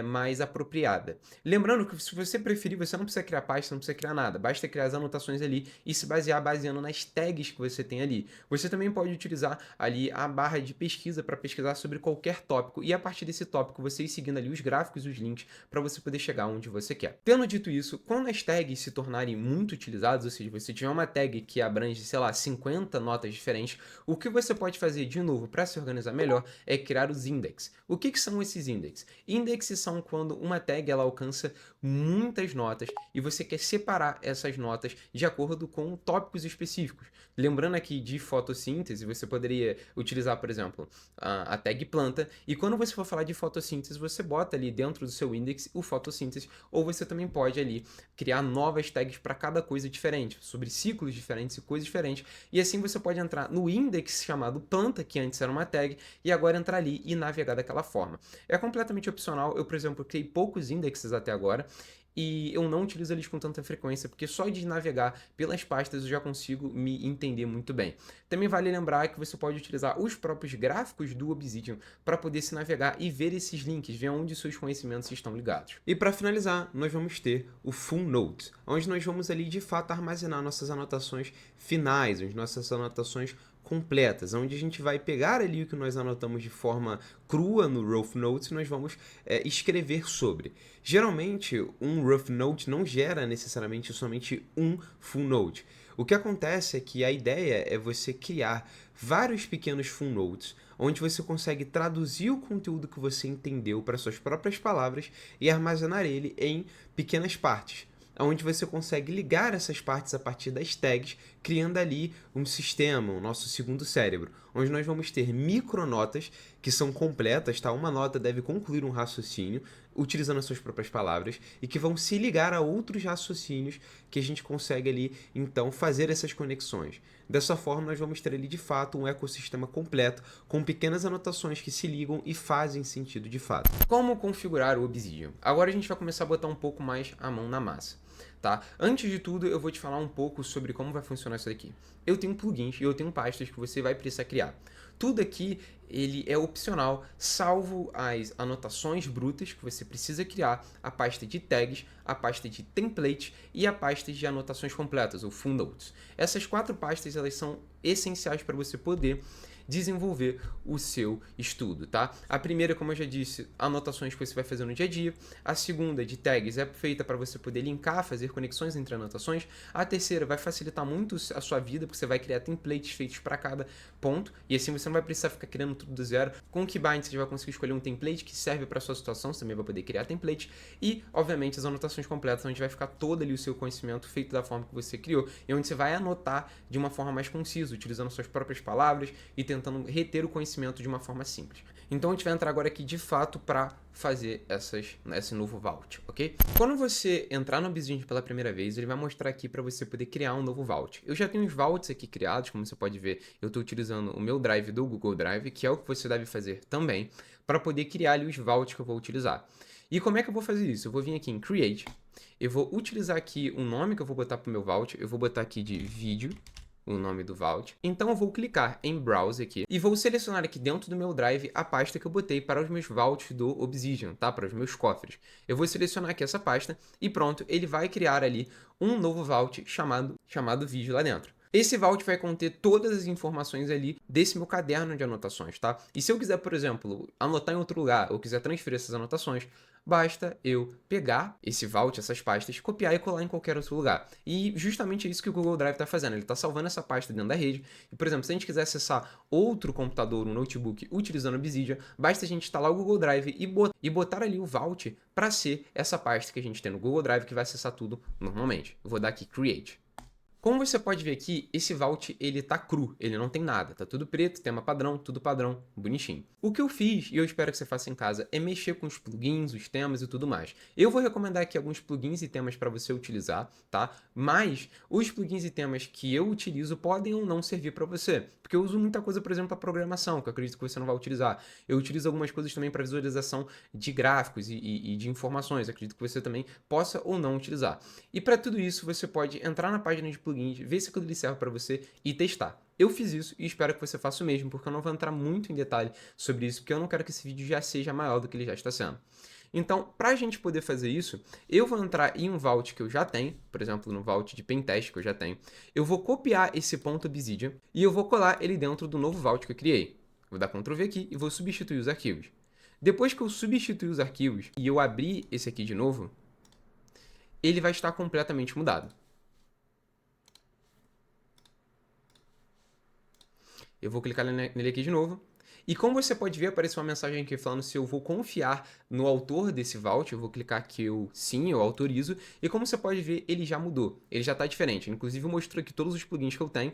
mais apropriada. Lembrando que se você preferir, você não precisa criar pasta, não precisa criar nada. Basta criar as anotações ali e se baseando nas tags que você tem ali. Você também pode utilizar ali a barra de pesquisa para pesquisar sobre qualquer tópico e a partir desse tópico você ir seguindo ali os gráficos e os links para você poder chegar onde você quer. Tendo dito isso, quando as tags se tornarem muito utilizadas, ou seja, você tiver uma tag que abrange, sei lá, 50 notas diferentes, o que você pode fazer de novo para se organizar melhor é criar os index. O que são esses index? Index são quando uma tag ela alcança muitas notas e você quer separar essas notas de acordo com tópicos específicos. Lembrando aqui de fotossíntese, você poderia utilizar, por exemplo, a tag planta, e quando você for falar de fotossíntese, você bota ali dentro do seu index o fotossíntese, ou você também pode ali criar novas tags para cada coisa diferente, sobre ciclos diferentes e coisas diferentes, e assim você pode entrar no index chamado planta, que antes era uma tag, e agora entrar ali e navegar daquela forma. É completamente opcional, eu, por exemplo, criei poucos indexes até agora, e eu não utilizo eles com tanta frequência, porque só de navegar pelas pastas eu já consigo me entender muito bem. Também vale lembrar que você pode utilizar os próprios gráficos do Obsidian para poder se navegar e ver esses links, ver onde seus conhecimentos estão ligados. E para finalizar, nós vamos ter o Full Notes, onde nós vamos ali de fato armazenar nossas anotações finais, as nossas anotações completas, onde a gente vai pegar ali o que nós anotamos de forma crua no Rough Notes e nós vamos escrever sobre. Geralmente, um Rough Note não gera necessariamente somente um Full Note. O que acontece é que a ideia é você criar vários pequenos Full Notes, onde você consegue traduzir o conteúdo que você entendeu para suas próprias palavras e armazenar ele em pequenas partes, onde você consegue ligar essas partes a partir das tags, criando ali um sistema, o nosso segundo cérebro, onde nós vamos ter micronotas que são completas, tá? Uma nota deve concluir um raciocínio, utilizando as suas próprias palavras, e que vão se ligar a outros raciocínios que a gente consegue ali, então, fazer essas conexões. Dessa forma, nós vamos ter ali, de fato, um ecossistema completo, com pequenas anotações que se ligam e fazem sentido de fato. Como configurar o Obsidian? Agora a gente vai começar a botar um pouco mais a mão na massa. Tá? Antes de tudo, eu vou te falar um pouco sobre como vai funcionar isso daqui. Eu tenho plugins e eu tenho pastas que você vai precisar criar. Tudo aqui ele é opcional, salvo as anotações brutas que você precisa criar, a pasta de tags, a pasta de templates e a pasta de anotações completas, ou Full Notes. Essas 4 pastas elas são essenciais para você poder desenvolver o seu estudo, tá? A primeira, como eu já disse, anotações que você vai fazer no dia a dia. A segunda, de tags, é feita para você poder linkar, fazer conexões entre anotações. A terceira vai facilitar muito a sua vida, porque você vai criar templates feitos para cada ponto, e assim você não vai precisar ficar criando tudo do zero. Com o Keybind você já vai conseguir escolher um template que serve para sua situação, você também vai poder criar template. E, obviamente, as anotações completas, onde vai ficar todo ali o seu conhecimento feito da forma que você criou, e onde você vai anotar de uma forma mais concisa, utilizando suas próprias palavras e tentando reter o conhecimento de uma forma simples. Então a gente vai entrar agora aqui de fato para fazer esse novo vault, ok? Quando você entrar no Obsidian pela primeira vez, ele vai mostrar aqui para você poder criar um novo vault. Eu já tenho os vaults aqui criados, como você pode ver, eu estou utilizando o meu drive do Google Drive, que é o que você deve fazer também, para poder criar ali os vaults que eu vou utilizar. E como é que eu vou fazer isso? Eu vou vir aqui em Create, eu vou utilizar aqui um nome que eu vou botar para o meu Vault, eu vou botar aqui de vídeo, o nome do Vault. Então eu vou clicar em Browse aqui e vou selecionar aqui dentro do meu Drive a pasta que eu botei para os meus vaults do Obsidian, tá? Para os meus cofres. Eu vou selecionar aqui essa pasta e pronto, ele vai criar ali um novo Vault chamado vídeo lá dentro. Esse Vault vai conter todas as informações ali desse meu caderno de anotações, tá? E se eu quiser, por exemplo, anotar em outro lugar ou quiser transferir essas anotações, basta eu pegar esse Vault, essas pastas, copiar e colar em qualquer outro lugar. E justamente é isso que o Google Drive está fazendo. Ele está salvando essa pasta dentro da rede. E, por exemplo, se a gente quiser acessar outro computador, um notebook, utilizando o Obsidian, basta a gente instalar o Google Drive e botar ali o Vault para ser essa pasta que a gente tem no Google Drive que vai acessar tudo normalmente. Eu vou dar aqui Create. Como você pode ver aqui, esse Vault ele tá cru, ele não tem nada, tá tudo preto, tema padrão, tudo padrão, bonitinho. O que eu fiz, e eu espero que você faça em casa, é mexer com os plugins, os temas e tudo mais. Eu vou recomendar aqui alguns plugins e temas para você utilizar, tá? Mas os plugins e temas que eu utilizo podem ou não servir para você, porque eu uso muita coisa, por exemplo, para programação, que eu acredito que você não vai utilizar. Eu utilizo algumas coisas também para visualização de gráficos e de informações, acredito que você também possa ou não utilizar. E para tudo isso, você pode entrar na página de plugins, ver se aquilo ali serve para você e testar. Eu fiz isso e espero que você faça o mesmo, porque eu não vou entrar muito em detalhe sobre isso, porque eu não quero que esse vídeo já seja maior do que ele já está sendo. Então, para a gente poder fazer isso, eu vou entrar em um Vault que eu já tenho, por exemplo, no Vault de Pentest que eu já tenho. Eu vou copiar esse ponto .obsidian e eu vou colar ele dentro do novo Vault que eu criei. Vou dar Ctrl V aqui e vou substituir os arquivos. Depois que eu substituir os arquivos e eu abrir esse aqui de novo, ele vai estar completamente mudado. Eu vou clicar nele aqui de novo. E como você pode ver, apareceu uma mensagem aqui falando se eu vou confiar no autor desse Vault. Eu vou clicar aqui, sim, eu autorizo. E como você pode ver, ele já mudou. Ele já está diferente. Inclusive, eu mostro aqui todos os plugins que eu tenho.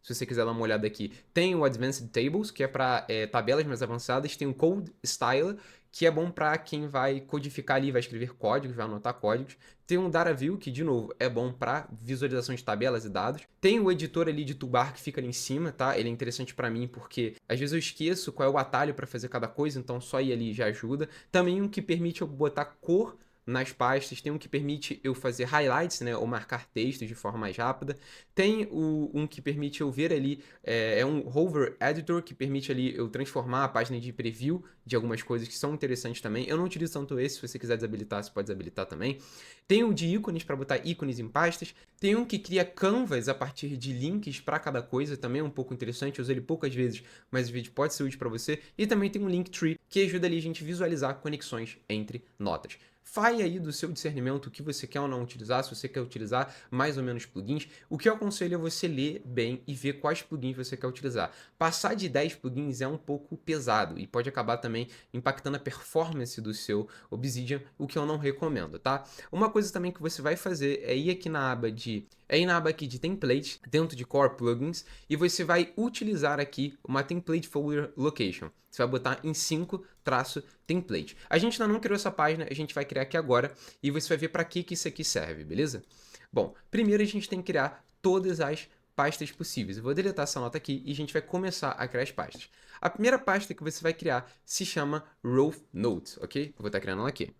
Se você quiser dar uma olhada aqui, tem o Advanced Tables, que é para tabelas mais avançadas. Tem o Code Style, que é bom para quem vai codificar ali, vai escrever códigos, vai anotar códigos. Tem um Data View, que, de novo, é bom para visualização de tabelas e dados. Tem o editor ali de toolbar que fica ali em cima, tá? Ele é interessante para mim porque, às vezes, eu esqueço qual é o atalho para fazer cada coisa, então só ir ali já ajuda. Também um que permite eu botar cor nas pastas, tem um que permite eu fazer highlights, né, ou marcar textos de forma mais rápida. Tem um que permite eu ver ali, é um Hover Editor, que permite ali eu transformar a página de preview de algumas coisas que são interessantes também. Eu não utilizo tanto esse, se você quiser desabilitar, você pode desabilitar também. Tem o de ícones para botar ícones em pastas. Tem um que cria canvas a partir de links para cada coisa, também é um pouco interessante. Eu usei ele poucas vezes, mas o vídeo pode ser útil para você. E também tem um Linktree, que ajuda ali a gente a visualizar conexões entre notas. Fale aí do seu discernimento o que você quer ou não utilizar, se você quer utilizar mais ou menos plugins. O que eu aconselho é você ler bem e ver quais plugins você quer utilizar. Passar de 10 plugins é um pouco pesado e pode acabar também impactando a performance do seu Obsidian, o que eu não recomendo, tá? Uma coisa também que você vai fazer é ir aqui na aba aqui de template, dentro de Core Plugins, e você vai utilizar aqui uma Template Folder Location. Você vai botar em 5-template. A gente ainda não criou essa página, a gente vai criar aqui agora, e você vai ver para que isso aqui serve, beleza? Bom, primeiro a gente tem que criar todas as pastas possíveis. Eu vou deletar essa nota aqui e a gente vai começar a criar as pastas. A primeira pasta que você vai criar se chama Raw Notes, ok? Eu vou estar criando ela aqui.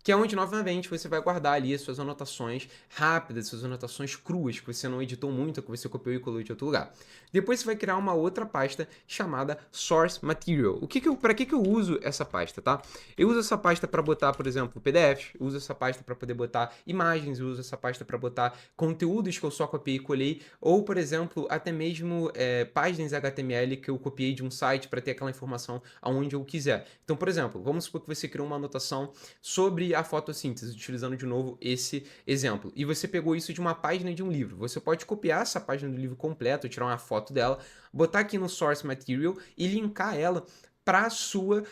Que é onde, novamente, você vai guardar ali as suas anotações rápidas, suas anotações cruas, que você não editou muito, que você copiou e colou de outro lugar. Depois você vai criar uma outra pasta chamada Source Material. Para que eu uso essa pasta, tá? Eu uso essa pasta para botar, por exemplo, PDFs, eu uso essa pasta para poder botar imagens, eu uso essa pasta para botar conteúdos que eu só copiei e colei, ou, por exemplo, até mesmo páginas HTML que eu copiei de um site para ter aquela informação aonde eu quiser. Então, por exemplo, vamos supor que você criou uma anotação sobre a fotossíntese, utilizando de novo esse exemplo. E você pegou isso de uma página de um livro. Você pode copiar essa página do livro completo, tirar uma foto dela, botar aqui no Source Material e linkar ela para a sua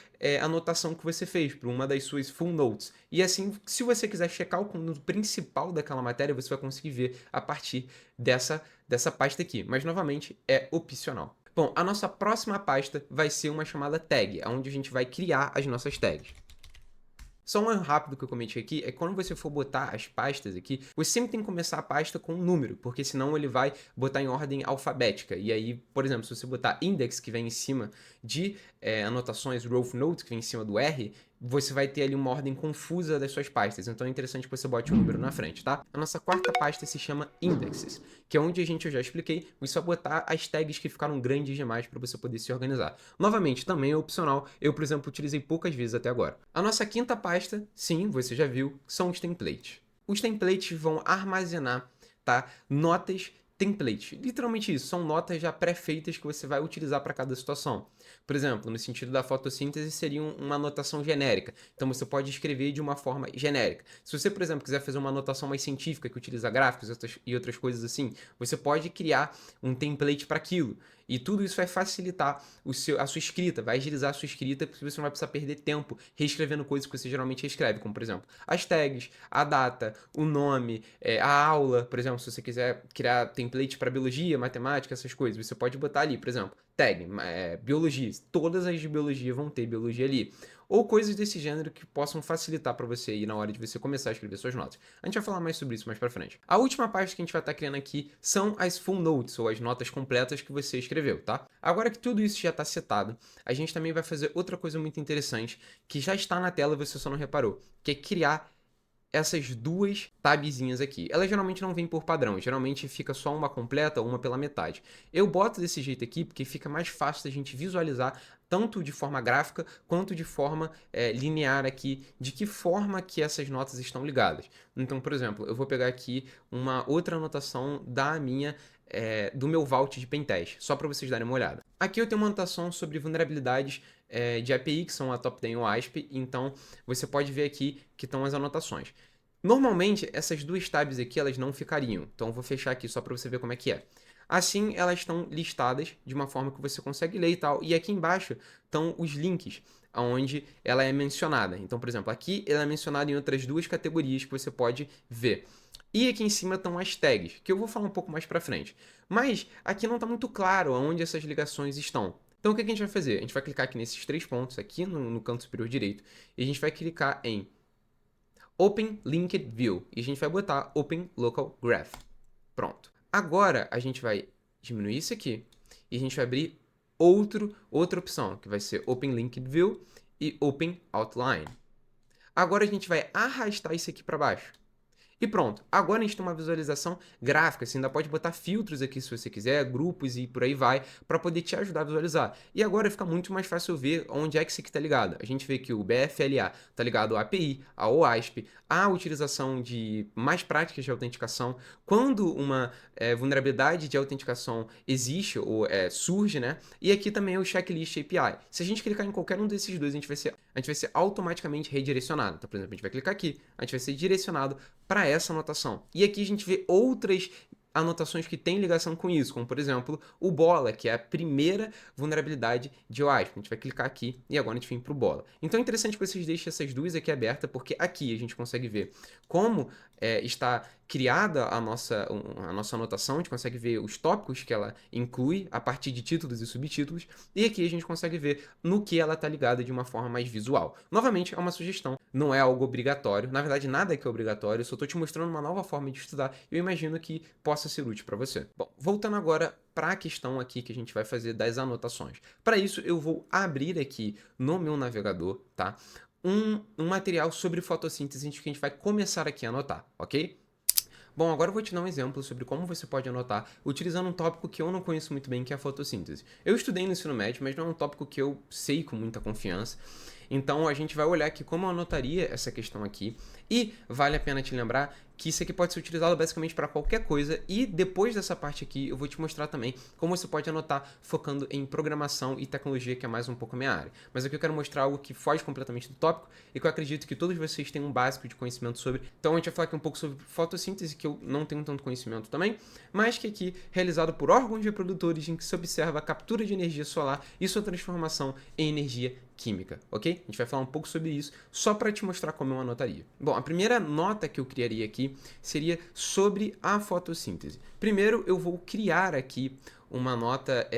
anotação que você fez, para uma das suas full notes. E assim, se você quiser checar o conteúdo principal daquela matéria, você vai conseguir ver a partir dessa pasta aqui. Mas, novamente, é opcional. Bom, a nossa próxima pasta vai ser uma chamada tag, onde a gente vai criar as nossas tags. Só um erro rápido que eu cometi aqui é que quando você for botar as pastas aqui, você sempre tem que começar a pasta com um número, porque senão ele vai botar em ordem alfabética. E aí, por exemplo, se você botar index, que vem em cima de anotações, row notes, que vem em cima do R, você vai ter ali uma ordem confusa das suas pastas. Então é interessante que você bote um número na frente, tá? A nossa quarta pasta se chama indexes, que é onde eu já expliquei, você vai botar as tags que ficaram grandes demais para você poder se organizar. Novamente, também é opcional. Eu, por exemplo, utilizei poucas vezes até agora. A nossa quinta pasta, sim, você já viu, são os templates. Os templates vão armazenar, tá, notas template. Literalmente isso, são notas já pré-feitas que você vai utilizar para cada situação. Por exemplo, no sentido da fotossíntese, seria uma anotação genérica. Então você pode escrever de uma forma genérica. Se você, por exemplo, quiser fazer uma anotação mais científica que utiliza gráficos e outras coisas assim, você pode criar um template para aquilo. E tudo isso vai facilitar a sua escrita, vai agilizar a sua escrita, porque você não vai precisar perder tempo reescrevendo coisas que você geralmente reescreve, como, por exemplo, as tags, a data, o nome, a aula. Por exemplo, se você quiser criar template para biologia, matemática, essas coisas, você pode botar ali, por exemplo, tag, biologia. Todas as de biologia vão ter biologia ali. Ou coisas desse gênero que possam facilitar para você aí na hora de você começar a escrever suas notas. A gente vai falar mais sobre isso mais para frente. A última parte que a gente vai estar criando aqui são as full notes, ou as notas completas que você escreveu, tá? Agora que tudo isso já está setado, a gente também vai fazer outra coisa muito interessante, que já está na tela e você só não reparou, que é criar essas duas tabzinhas aqui. Elas geralmente não vêm por padrão, geralmente fica só uma completa ou uma pela metade. Eu boto desse jeito aqui porque fica mais fácil da gente visualizar, tanto de forma gráfica quanto de forma linear aqui, de que forma que essas notas estão ligadas. Então, por exemplo, eu vou pegar aqui uma outra anotação do meu vault de pentest, só para vocês darem uma olhada. Aqui eu tenho uma anotação sobre vulnerabilidades de API, que são a Top10 WASP, então você pode ver aqui que estão as anotações. Normalmente, essas duas tabs aqui, elas não ficariam, então eu vou fechar aqui só para você ver como é que é. Assim, elas estão listadas de uma forma que você consegue ler e tal, e aqui embaixo estão os links, onde ela é mencionada. Então, por exemplo, aqui ela é mencionada em outras duas categorias que você pode ver. E aqui em cima estão as tags, que eu vou falar um pouco mais para frente. Mas aqui não está muito claro aonde essas ligações estão. Então o que a gente vai fazer? A gente vai clicar aqui nesses três pontos, aqui no canto superior direito, e a gente vai clicar em Open Linked View, e a gente vai botar Open Local Graph. Pronto. Agora a gente vai diminuir isso aqui, e a gente vai abrir outra opção, que vai ser Open Linked View e Open Outline. Agora a gente vai arrastar isso aqui para baixo. E pronto, agora a gente tem uma visualização gráfica, você ainda pode botar filtros aqui se você quiser, grupos e por aí vai, para poder te ajudar a visualizar. E agora fica muito mais fácil ver onde é que isso aqui está ligado. A gente vê que o BFLA está ligado à API, ao OASP, à utilização de mais práticas de autenticação. Quando uma vulnerabilidade de autenticação existe ou surge, né? E aqui também é o checklist API. Se a gente clicar em qualquer um desses dois, a gente vai ser automaticamente redirecionado. Então, por exemplo, a gente vai clicar aqui, a gente vai ser direcionado para essa anotação. E aqui a gente vê outras anotações que têm ligação com isso, como por exemplo o Bola, que é a primeira vulnerabilidade de OASP. A gente vai clicar aqui e agora a gente vem para o Bola. Então é interessante que vocês deixem essas duas aqui abertas, porque aqui a gente consegue ver como está criada a nossa anotação, a gente consegue ver os tópicos que ela inclui a partir de títulos e subtítulos, e aqui a gente consegue ver no que ela está ligada de uma forma mais visual. Novamente, é uma sugestão, não é algo obrigatório, na verdade nada aqui é obrigatório, eu só estou te mostrando uma nova forma de estudar, e eu imagino que possa ser útil para você. Bom, voltando agora para a questão aqui que a gente vai fazer das anotações. Para isso, eu vou abrir aqui no meu navegador, tá? Um material sobre fotossíntese que a gente vai começar aqui a anotar, ok? Bom, agora eu vou te dar um exemplo sobre como você pode anotar utilizando um tópico que eu não conheço muito bem, que é a fotossíntese. Eu estudei no ensino médio, mas não é um tópico que eu sei com muita confiança. Então a gente vai olhar aqui como eu anotaria essa questão aqui, e vale a pena te lembrar que isso aqui pode ser utilizado basicamente para qualquer coisa, e depois dessa parte aqui eu vou te mostrar também como você pode anotar focando em programação e tecnologia, que é mais um pouco a minha área. Mas aqui eu quero mostrar algo que foge completamente do tópico e que eu acredito que todos vocês têm um básico de conhecimento sobre. Então a gente vai falar aqui um pouco sobre fotossíntese, que eu não tenho tanto conhecimento também, mas que aqui realizado por órgãos reprodutores em que se observa a captura de energia solar e sua transformação em energia química, ok? A gente vai falar um pouco sobre isso, só para te mostrar como eu anotaria. Bom, a primeira nota que eu criaria aqui seria sobre a fotossíntese. Primeiro, eu vou criar aqui uma nota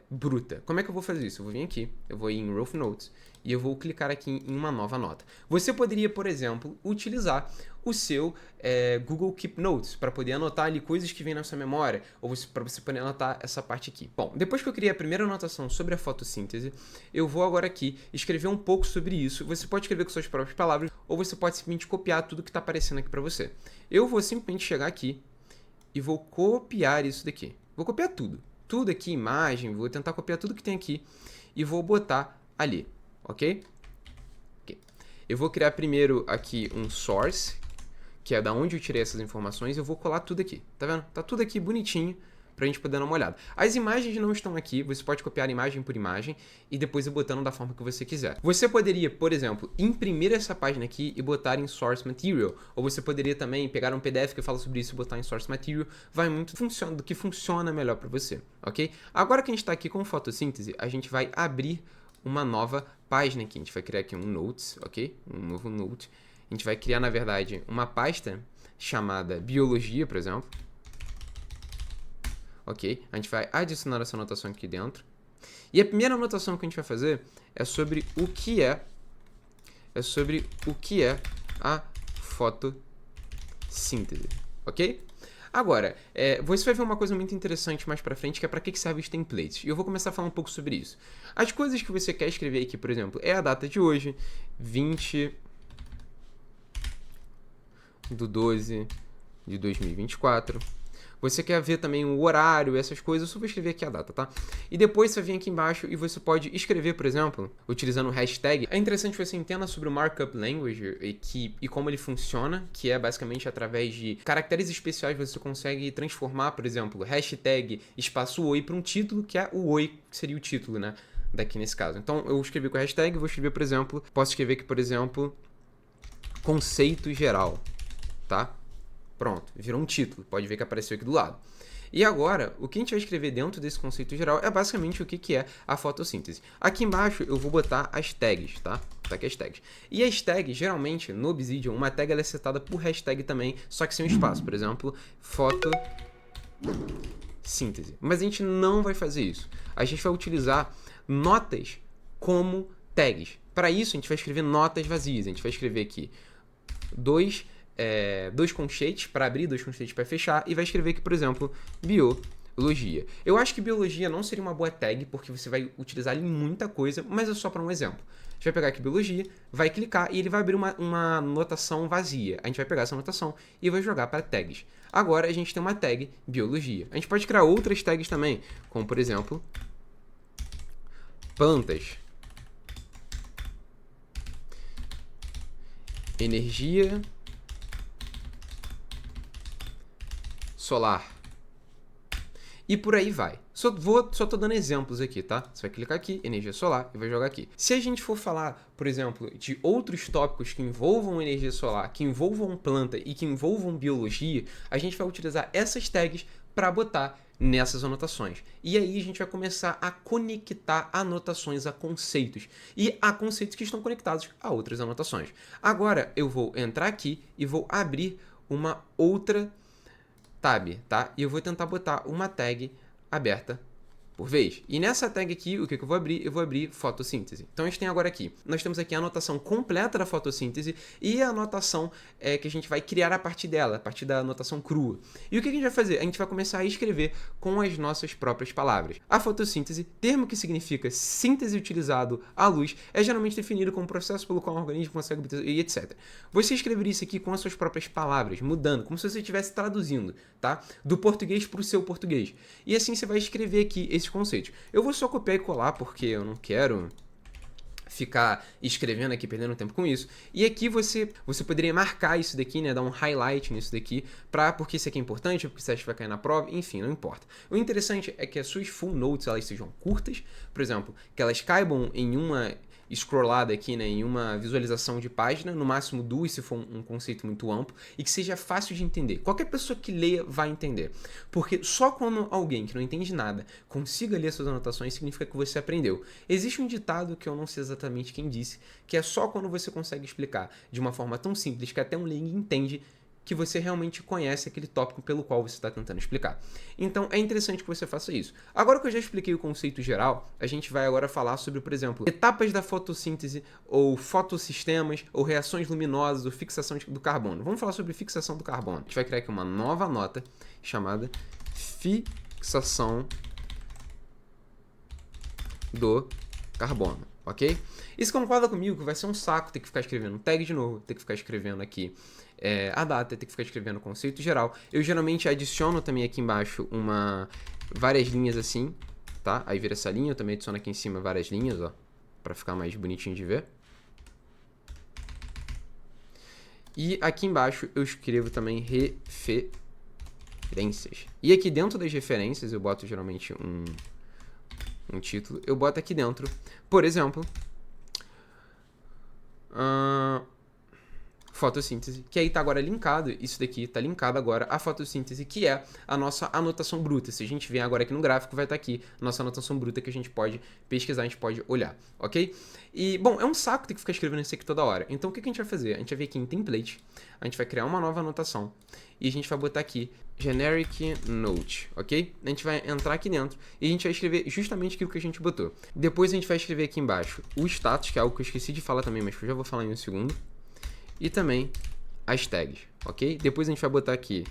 bruta. Como é que eu vou fazer isso? Eu vou vir aqui, eu vou ir em Rough Notes, e eu vou clicar aqui em uma nova nota. Você poderia, por exemplo, utilizar o seu Google Keep Notes para poder anotar ali coisas que vêm na sua memória, ou para você poder anotar essa parte aqui. Bom, depois que eu criei a primeira anotação sobre a fotossíntese, eu vou agora aqui escrever um pouco sobre isso. Você pode escrever com suas próprias palavras, ou você pode simplesmente copiar tudo que está aparecendo aqui para você. Eu vou simplesmente chegar aqui e vou copiar isso daqui. Vou copiar tudo. Tudo aqui, imagem, vou tentar copiar tudo que tem aqui e vou botar ali, ok? Eu vou criar primeiro aqui um source, que é da onde eu tirei essas informações, e eu vou colar tudo aqui, tá vendo? Tá tudo aqui bonitinho pra gente poder dar uma olhada. As imagens não estão aqui, você pode copiar imagem por imagem e depois ir botando da forma que você quiser. Você poderia, por exemplo, imprimir essa página aqui e botar em Source Material, ou você poderia também pegar um PDF que fala sobre isso e botar em Source Material, vai muito do que funciona melhor para você, ok? Agora que a gente está aqui com fotossíntese, a gente vai abrir uma nova página aqui, a gente vai criar aqui um Notes, ok? Um novo Note. A gente vai criar, na verdade, uma pasta chamada Biologia, por exemplo. Ok? A gente vai adicionar essa anotação aqui dentro. E a primeira anotação que a gente vai fazer é sobre o que é a fotossíntese, ok? Agora, você vai ver uma coisa muito interessante mais pra frente, que é pra que servem os templates. E eu vou começar a falar um pouco sobre isso. As coisas que você quer escrever aqui, por exemplo, é a data de hoje, 20/12/2024. Você quer ver também o horário, essas coisas, eu só vou escrever aqui a data, tá? E depois você vem aqui embaixo e você pode escrever, por exemplo, utilizando o hashtag. É interessante que você entenda sobre o Markup Language e como ele funciona, que é basicamente através de caracteres especiais você consegue transformar, por exemplo, hashtag espaço oi para um título, que é o oi, que seria o título, né? Daqui nesse caso. Então eu escrevi com a hashtag, vou escrever, por exemplo, posso escrever aqui, por exemplo, conceito geral, tá? Pronto, virou um título, pode ver que apareceu aqui do lado. E agora, o que a gente vai escrever dentro desse conceito geral é basicamente o que é a fotossíntese. Aqui embaixo eu vou botar as tags, tá? Tá aqui as tags. E as tags, geralmente, no Obsidian, uma tag ela é setada por hashtag também, só que sem um espaço. Por exemplo, fotossíntese. Mas a gente não vai fazer isso. A gente vai utilizar notas como tags. Para isso, a gente vai escrever notas vazias. A gente vai escrever aqui dois conchetes para abrir, dois conchetes para fechar, e vai escrever aqui, por exemplo, biologia. Eu acho que biologia não seria uma boa tag, porque você vai utilizar ali muita coisa, mas é só para um exemplo. A gente vai pegar aqui biologia, vai clicar e ele vai abrir uma anotação vazia. A gente vai pegar essa anotação e vai jogar para tags. Agora a gente tem uma tag biologia. A gente pode criar outras tags também, como por exemplo, plantas, energia solar. E por aí vai. Só tô dando exemplos aqui, tá? Você vai clicar aqui, energia solar, e vai jogar aqui. Se a gente for falar, por exemplo, de outros tópicos que envolvam energia solar, que envolvam planta e que envolvam biologia, a gente vai utilizar essas tags para botar nessas anotações. E aí a gente vai começar a conectar anotações a conceitos. E a conceitos que estão conectados a outras anotações. Agora eu vou entrar aqui e vou abrir uma outra tab, tá? E eu vou tentar botar uma tag aberta por vez. E nessa tag aqui, o que eu vou abrir? Eu vou abrir fotossíntese. Então a gente tem agora aqui, nós temos aqui a anotação completa da fotossíntese e a anotação que a gente vai criar a partir dela, a partir da anotação crua. E o que a gente vai fazer? A gente vai começar a escrever com as nossas próprias palavras. A fotossíntese, termo que significa síntese utilizado à luz, é geralmente definido como processo pelo qual o organismo consegue obter e etc. Você escreveria isso aqui com as suas próprias palavras, mudando, como se você estivesse traduzindo, tá? Do português para o seu português. E assim você vai escrever aqui esses conceitos. Eu vou só copiar e colar porque eu não quero ficar escrevendo aqui, perdendo tempo com isso. E aqui você poderia marcar isso daqui, né, dar um highlight nisso daqui, porque isso aqui é importante, porque você acha que vai cair na prova, enfim, não importa. O interessante é que as suas full notes elas sejam curtas, por exemplo, que elas caibam em uma scrollada aqui, né, em uma visualização de página, no máximo duas se for um conceito muito amplo, e que seja fácil de entender. Qualquer pessoa que leia vai entender, porque só quando alguém que não entende nada consiga ler suas anotações significa que você aprendeu. Existe um ditado que eu não sei exatamente quem disse, que é só quando você consegue explicar de uma forma tão simples que até um leigo entende, que você realmente conhece aquele tópico pelo qual você está tentando explicar. Então, é interessante que você faça isso. Agora que eu já expliquei o conceito geral, a gente vai agora falar sobre, por exemplo, etapas da fotossíntese, ou fotossistemas, ou reações luminosas, ou fixação do carbono. Vamos falar sobre fixação do carbono. A gente vai criar aqui uma nova nota chamada fixação do carbono, ok? E se concorda comigo que vai ser um saco ter que ficar escrevendo tag de novo, ter que ficar escrevendo aqui a data, ter que ficar escrevendo o conceito geral. Eu geralmente adiciono também aqui embaixo várias linhas assim, tá? Aí vira essa linha, eu também adiciono aqui em cima várias linhas, ó, pra ficar mais bonitinho de ver. E aqui embaixo eu escrevo também referências. E aqui dentro das referências eu boto geralmente um título. Eu boto aqui dentro, por exemplo, fotossíntese, que aí tá agora linkado, isso daqui tá linkado agora à fotossíntese, que é a nossa anotação bruta. Se a gente vier agora aqui no gráfico, vai estar aqui nossa anotação bruta que a gente pode pesquisar, a gente pode olhar, ok? E, bom, é um saco ter que ficar escrevendo isso aqui toda hora. Então, o que a gente vai fazer? A gente vai vir aqui em template, a gente vai criar uma nova anotação e a gente vai botar aqui generic note, ok? A gente vai entrar aqui dentro e a gente vai escrever justamente aquilo que a gente botou. Depois a gente vai escrever aqui embaixo o status, que é algo que eu esqueci de falar também, mas que eu já vou falar em um segundo. E também as tags, ok? Depois a gente vai botar aqui,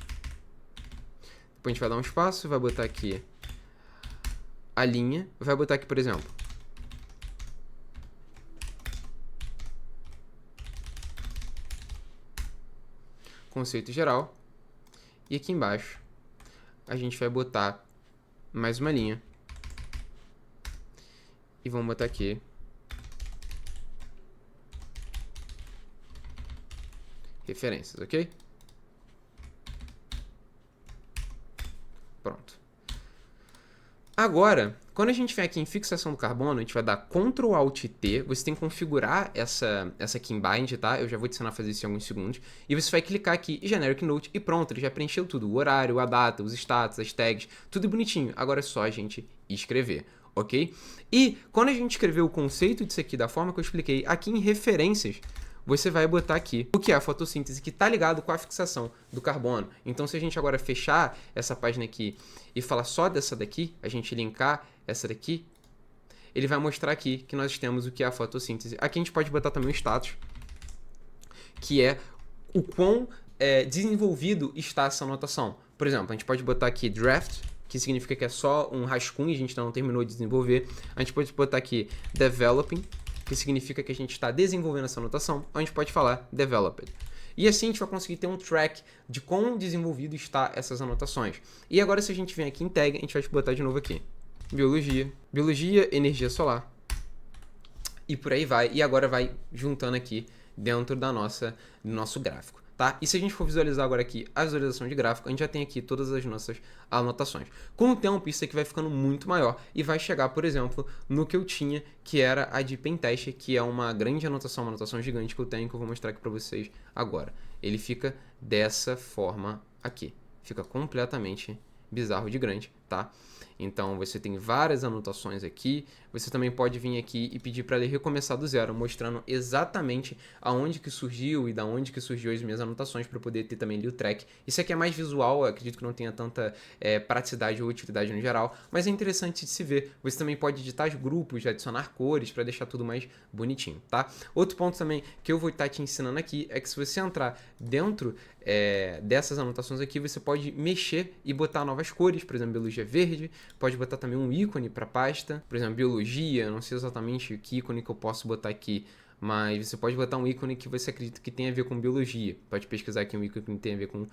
depois a gente vai dar um espaço, vai botar aqui a linha, vai botar aqui, por exemplo, conceito geral, e aqui embaixo a gente vai botar mais uma linha e vamos botar aqui referências, ok? Pronto. Agora, quando a gente vem aqui em fixação do carbono, a gente vai dar Ctrl Alt T, você tem que configurar essa key bind, tá? Eu já vou te ensinar a fazer isso em alguns segundos. E você vai clicar aqui em Generic Note e pronto, ele já preencheu tudo. O horário, a data, os status, as tags, tudo bonitinho. Agora é só a gente escrever, ok? E quando a gente escrever o conceito disso aqui da forma que eu expliquei, aqui em referências, você vai botar aqui o que é a fotossíntese, que está ligado com a fixação do carbono. Então, se a gente agora fechar essa página aqui e falar só dessa daqui, a gente linkar essa daqui, ele vai mostrar aqui que nós temos o que é a fotossíntese. Aqui a gente pode botar também o status, que é o quão desenvolvido está essa anotação. Por exemplo, a gente pode botar aqui draft, que significa que é só um rascunho, a gente ainda não terminou de desenvolver. A gente pode botar aqui developing, que significa que a gente está desenvolvendo essa anotação, ou a gente pode falar developed. E assim a gente vai conseguir ter um track de quão desenvolvido está essas anotações. E agora se a gente vem aqui em tag, a gente vai botar de novo aqui. Biologia, energia solar. E por aí vai. E agora vai juntando aqui dentro do nosso gráfico. Tá? E se a gente for visualizar agora aqui a visualização de gráfico, a gente já tem aqui todas as nossas anotações. Com o tempo, isso aqui vai ficando muito maior e vai chegar, por exemplo, no que eu tinha, que era a de Pentest, que é uma grande anotação, uma anotação gigante que eu tenho, que eu vou mostrar aqui para vocês agora. Ele fica dessa forma aqui. Fica completamente bizarro de grande, tá? Então, você tem várias anotações aqui. Você também pode vir aqui e pedir para ele recomeçar do zero, mostrando exatamente aonde que surgiu e da onde que surgiu as minhas anotações, para poder ter também ali o track. Isso aqui é mais visual, eu acredito que não tenha tanta praticidade ou utilidade no geral, mas é interessante de se ver. Você também pode editar os grupos, adicionar cores para deixar tudo mais bonitinho, tá? Outro ponto também que eu vou estar te ensinando aqui é que se você entrar dentro dessas anotações aqui, você pode mexer e botar novas cores, por exemplo, biologia verde, pode botar também um ícone para pasta, por exemplo, biologia, não sei exatamente que ícone que eu posso botar aqui, mas você pode botar um ícone que você acredita que tem a ver com biologia, pode pesquisar aqui um ícone que tem a ver com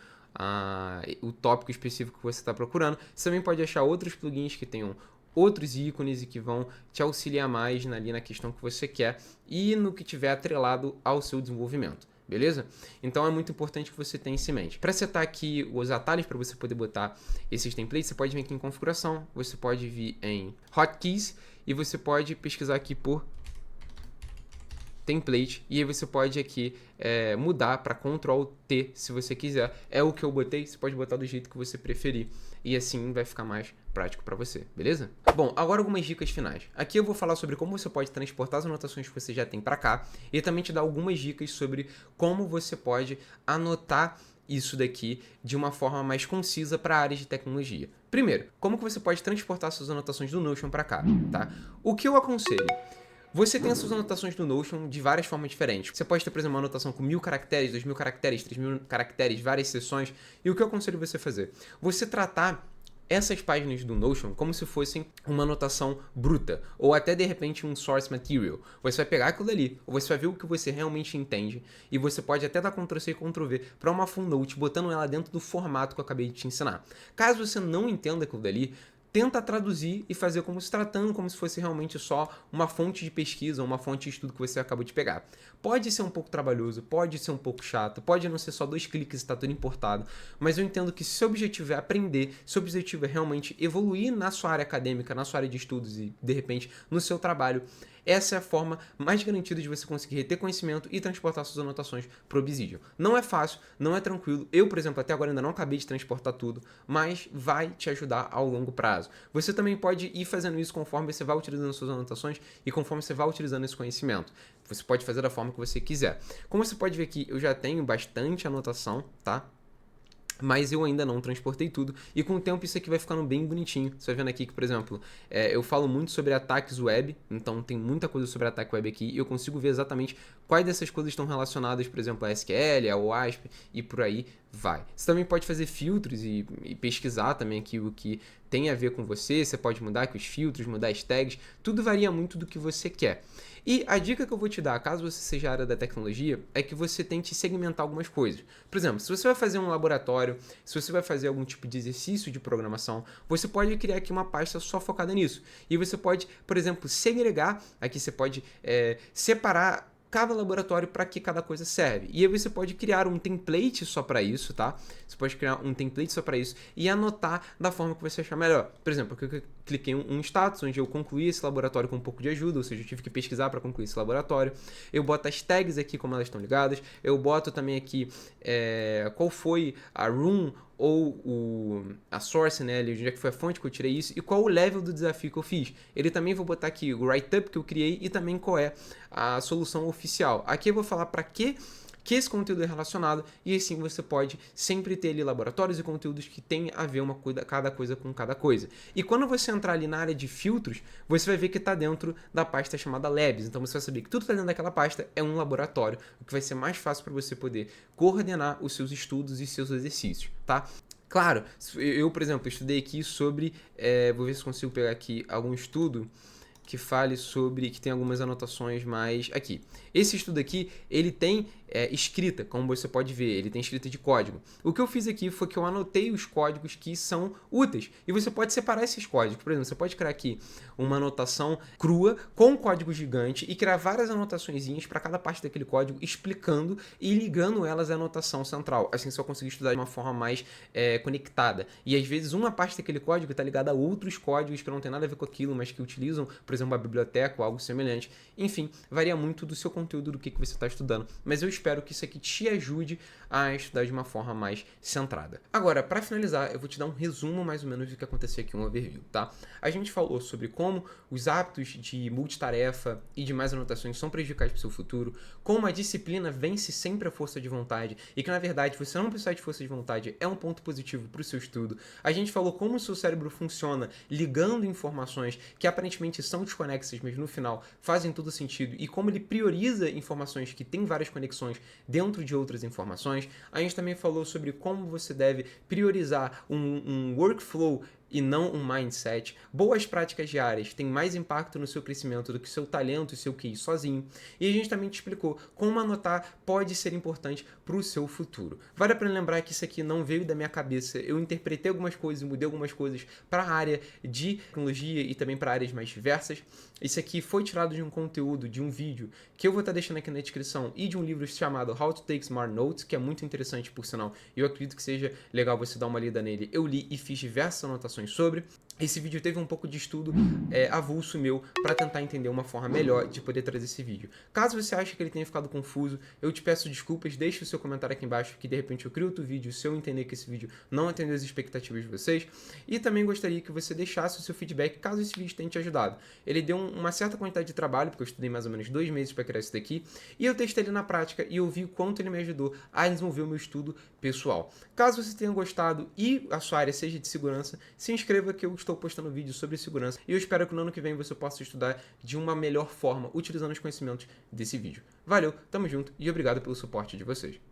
o tópico específico que você está procurando. Você também pode achar outros plugins que tenham outros ícones e que vão te auxiliar mais ali na questão que você quer e no que tiver atrelado ao seu desenvolvimento. Beleza? Então é muito importante que você tenha isso em mente. Para setar aqui os atalhos para você poder botar esses templates, você pode vir aqui em configuração, você pode vir em hotkeys e você pode pesquisar aqui por template e aí você pode aqui mudar para Ctrl T se você quiser. É o que eu botei, você pode botar do jeito que você preferir e assim vai ficar mais prático para você, beleza? Bom, agora algumas dicas finais. Aqui eu vou falar sobre como você pode transportar as anotações que você já tem para cá e também te dar algumas dicas sobre como você pode anotar isso daqui de uma forma mais concisa para áreas de tecnologia. Primeiro, como que você pode transportar suas anotações do Notion para cá, tá? O que eu aconselho? Você tem as suas anotações do Notion de várias formas diferentes. Você pode ter, por exemplo, uma anotação com 1000 caracteres, 2000 caracteres, 3000 caracteres, várias seções. E o que eu aconselho você fazer? Você tratar essas páginas do Notion como se fossem uma anotação bruta, ou até de repente um source material. Você vai pegar aquilo dali, ou você vai ver o que você realmente entende, e você pode até dar Ctrl+C e Ctrl+V para uma full note, botando ela dentro do formato que eu acabei de te ensinar. Caso você não entenda aquilo dali, tenta traduzir e fazer como se tratando como se fosse realmente só uma fonte de pesquisa, uma fonte de estudo que você acabou de pegar. Pode ser um pouco trabalhoso, pode ser um pouco chato, pode não ser só 2 cliques e está tudo importado, mas eu entendo que se seu objetivo é aprender, se seu objetivo é realmente evoluir na sua área acadêmica, na sua área de estudos e, de repente, no seu trabalho, essa é a forma mais garantida de você conseguir reter conhecimento e transportar suas anotações para o Obsidian. Não é fácil, não é tranquilo. Eu, por exemplo, até agora ainda não acabei de transportar tudo, mas vai te ajudar ao longo prazo. Você também pode ir fazendo isso conforme você vai utilizando suas anotações e conforme você vai utilizando esse conhecimento. Você pode fazer da forma que você quiser. Como você pode ver aqui, eu já tenho bastante anotação, tá? Mas eu ainda não transportei tudo, e com o tempo isso aqui vai ficando bem bonitinho. Você vai vendo aqui que, por exemplo, eu falo muito sobre ataques web, então tem muita coisa sobre ataque web aqui, e eu consigo ver exatamente quais dessas coisas estão relacionadas, por exemplo, a SQL, a OASP, e por aí vai. Você também pode fazer filtros e pesquisar também aqui o que tem a ver com você pode mudar aqui os filtros, mudar as tags, tudo varia muito do que você quer. E a dica que eu vou te dar, caso você seja a área da tecnologia, é que você tente segmentar algumas coisas. Por exemplo, se você vai fazer um laboratório, se você vai fazer algum tipo de exercício de programação, você pode criar aqui uma pasta só focada nisso. E você pode, por exemplo, segregar, aqui você pode separar cada laboratório para que cada coisa serve. E aí você pode criar um template só para isso, tá? Você pode criar um template só para isso e anotar da forma que você achar melhor. Por exemplo, aqui eu cliquei um status onde eu concluí esse laboratório com um pouco de ajuda, ou seja, eu tive que pesquisar para concluir esse laboratório. Eu boto as tags aqui como elas estão ligadas. Eu boto também aqui qual foi a room ou a source, né, ali, onde é que foi a fonte que eu tirei isso, e qual o level do desafio que eu fiz. Ele também vou botar aqui o write-up que eu criei e também qual é a solução oficial. Aqui eu vou falar para que esse conteúdo é relacionado, e assim você pode sempre ter ali laboratórios e conteúdos que tem a ver cada coisa com cada coisa. E quando você entrar ali na área de filtros, você vai ver que está dentro da pasta chamada Labs, então você vai saber que tudo que está dentro daquela pasta é um laboratório, o que vai ser mais fácil para você poder coordenar os seus estudos e seus exercícios, tá? Claro, eu, por exemplo, estudei aqui sobre, vou ver se consigo pegar aqui algum estudo que fale sobre, que tem algumas anotações mais aqui. Esse estudo aqui, ele tem escrita, como você pode ver, ele tem escrita de código. O que eu fiz aqui foi que eu anotei os códigos que são úteis, e você pode separar esses códigos. Por exemplo, você pode criar aqui uma anotação crua com código gigante e criar várias anotaçõezinhas para cada parte daquele código, explicando e ligando elas à anotação central. Assim você vai conseguir estudar de uma forma mais conectada. E às vezes uma parte daquele código está ligada a outros códigos que não tem nada a ver com aquilo, mas que utilizam, por exemplo, uma biblioteca ou algo semelhante. Enfim, varia muito do seu conteúdo, do que você está estudando. Mas eu espero que isso aqui te ajude a estudar de uma forma mais centrada. Agora, para finalizar, eu vou te dar um resumo mais ou menos do que aconteceu aqui, um overview, tá? A gente falou sobre como os hábitos de multitarefa e de mais anotações são prejudiciais para o seu futuro, como a disciplina vence sempre a força de vontade e que, na verdade, você não precisar de força de vontade é um ponto positivo para o seu estudo. A gente falou como o seu cérebro funciona ligando informações que aparentemente são desconexas, mas no final fazem todo sentido, e como ele prioriza informações que têm várias conexões dentro de outras informações. A gente também falou sobre como você deve priorizar um workflow e não um mindset. Boas práticas diárias têm mais impacto no seu crescimento do que seu talento e seu QI sozinho. E a gente também te explicou como anotar pode ser importante para o seu futuro. Vale a pena lembrar que isso aqui não veio da minha cabeça. Eu interpretei algumas coisas e mudei algumas coisas para a área de tecnologia e também para áreas mais diversas. Isso aqui foi tirado de um conteúdo, de um vídeo, que eu vou estar deixando aqui na descrição, e de um livro chamado How to Take Smart Notes, que é muito interessante, por sinal. Eu acredito que seja legal você dar uma lida nele. Eu li e fiz diversas anotações sobre. esse vídeo teve um pouco de estudo avulso meu para tentar entender uma forma melhor de poder trazer esse vídeo. Caso você ache que ele tenha ficado confuso, eu te peço desculpas, deixe o seu comentário aqui embaixo que de repente eu crio outro vídeo se eu entender que esse vídeo não atendeu as expectativas de vocês. E também gostaria que você deixasse o seu feedback caso esse vídeo tenha te ajudado. Ele deu uma certa quantidade de trabalho, porque eu estudei mais ou menos 2 meses para criar isso daqui, e eu testei ele na prática e eu vi o quanto ele me ajudou a desenvolver o meu estudo pessoal. Caso você tenha gostado e a sua área seja de segurança, se inscreva que eu estou postando vídeos sobre segurança e eu espero que no ano que vem você possa estudar de uma melhor forma, utilizando os conhecimentos desse vídeo. Valeu, tamo junto e obrigado pelo suporte de vocês.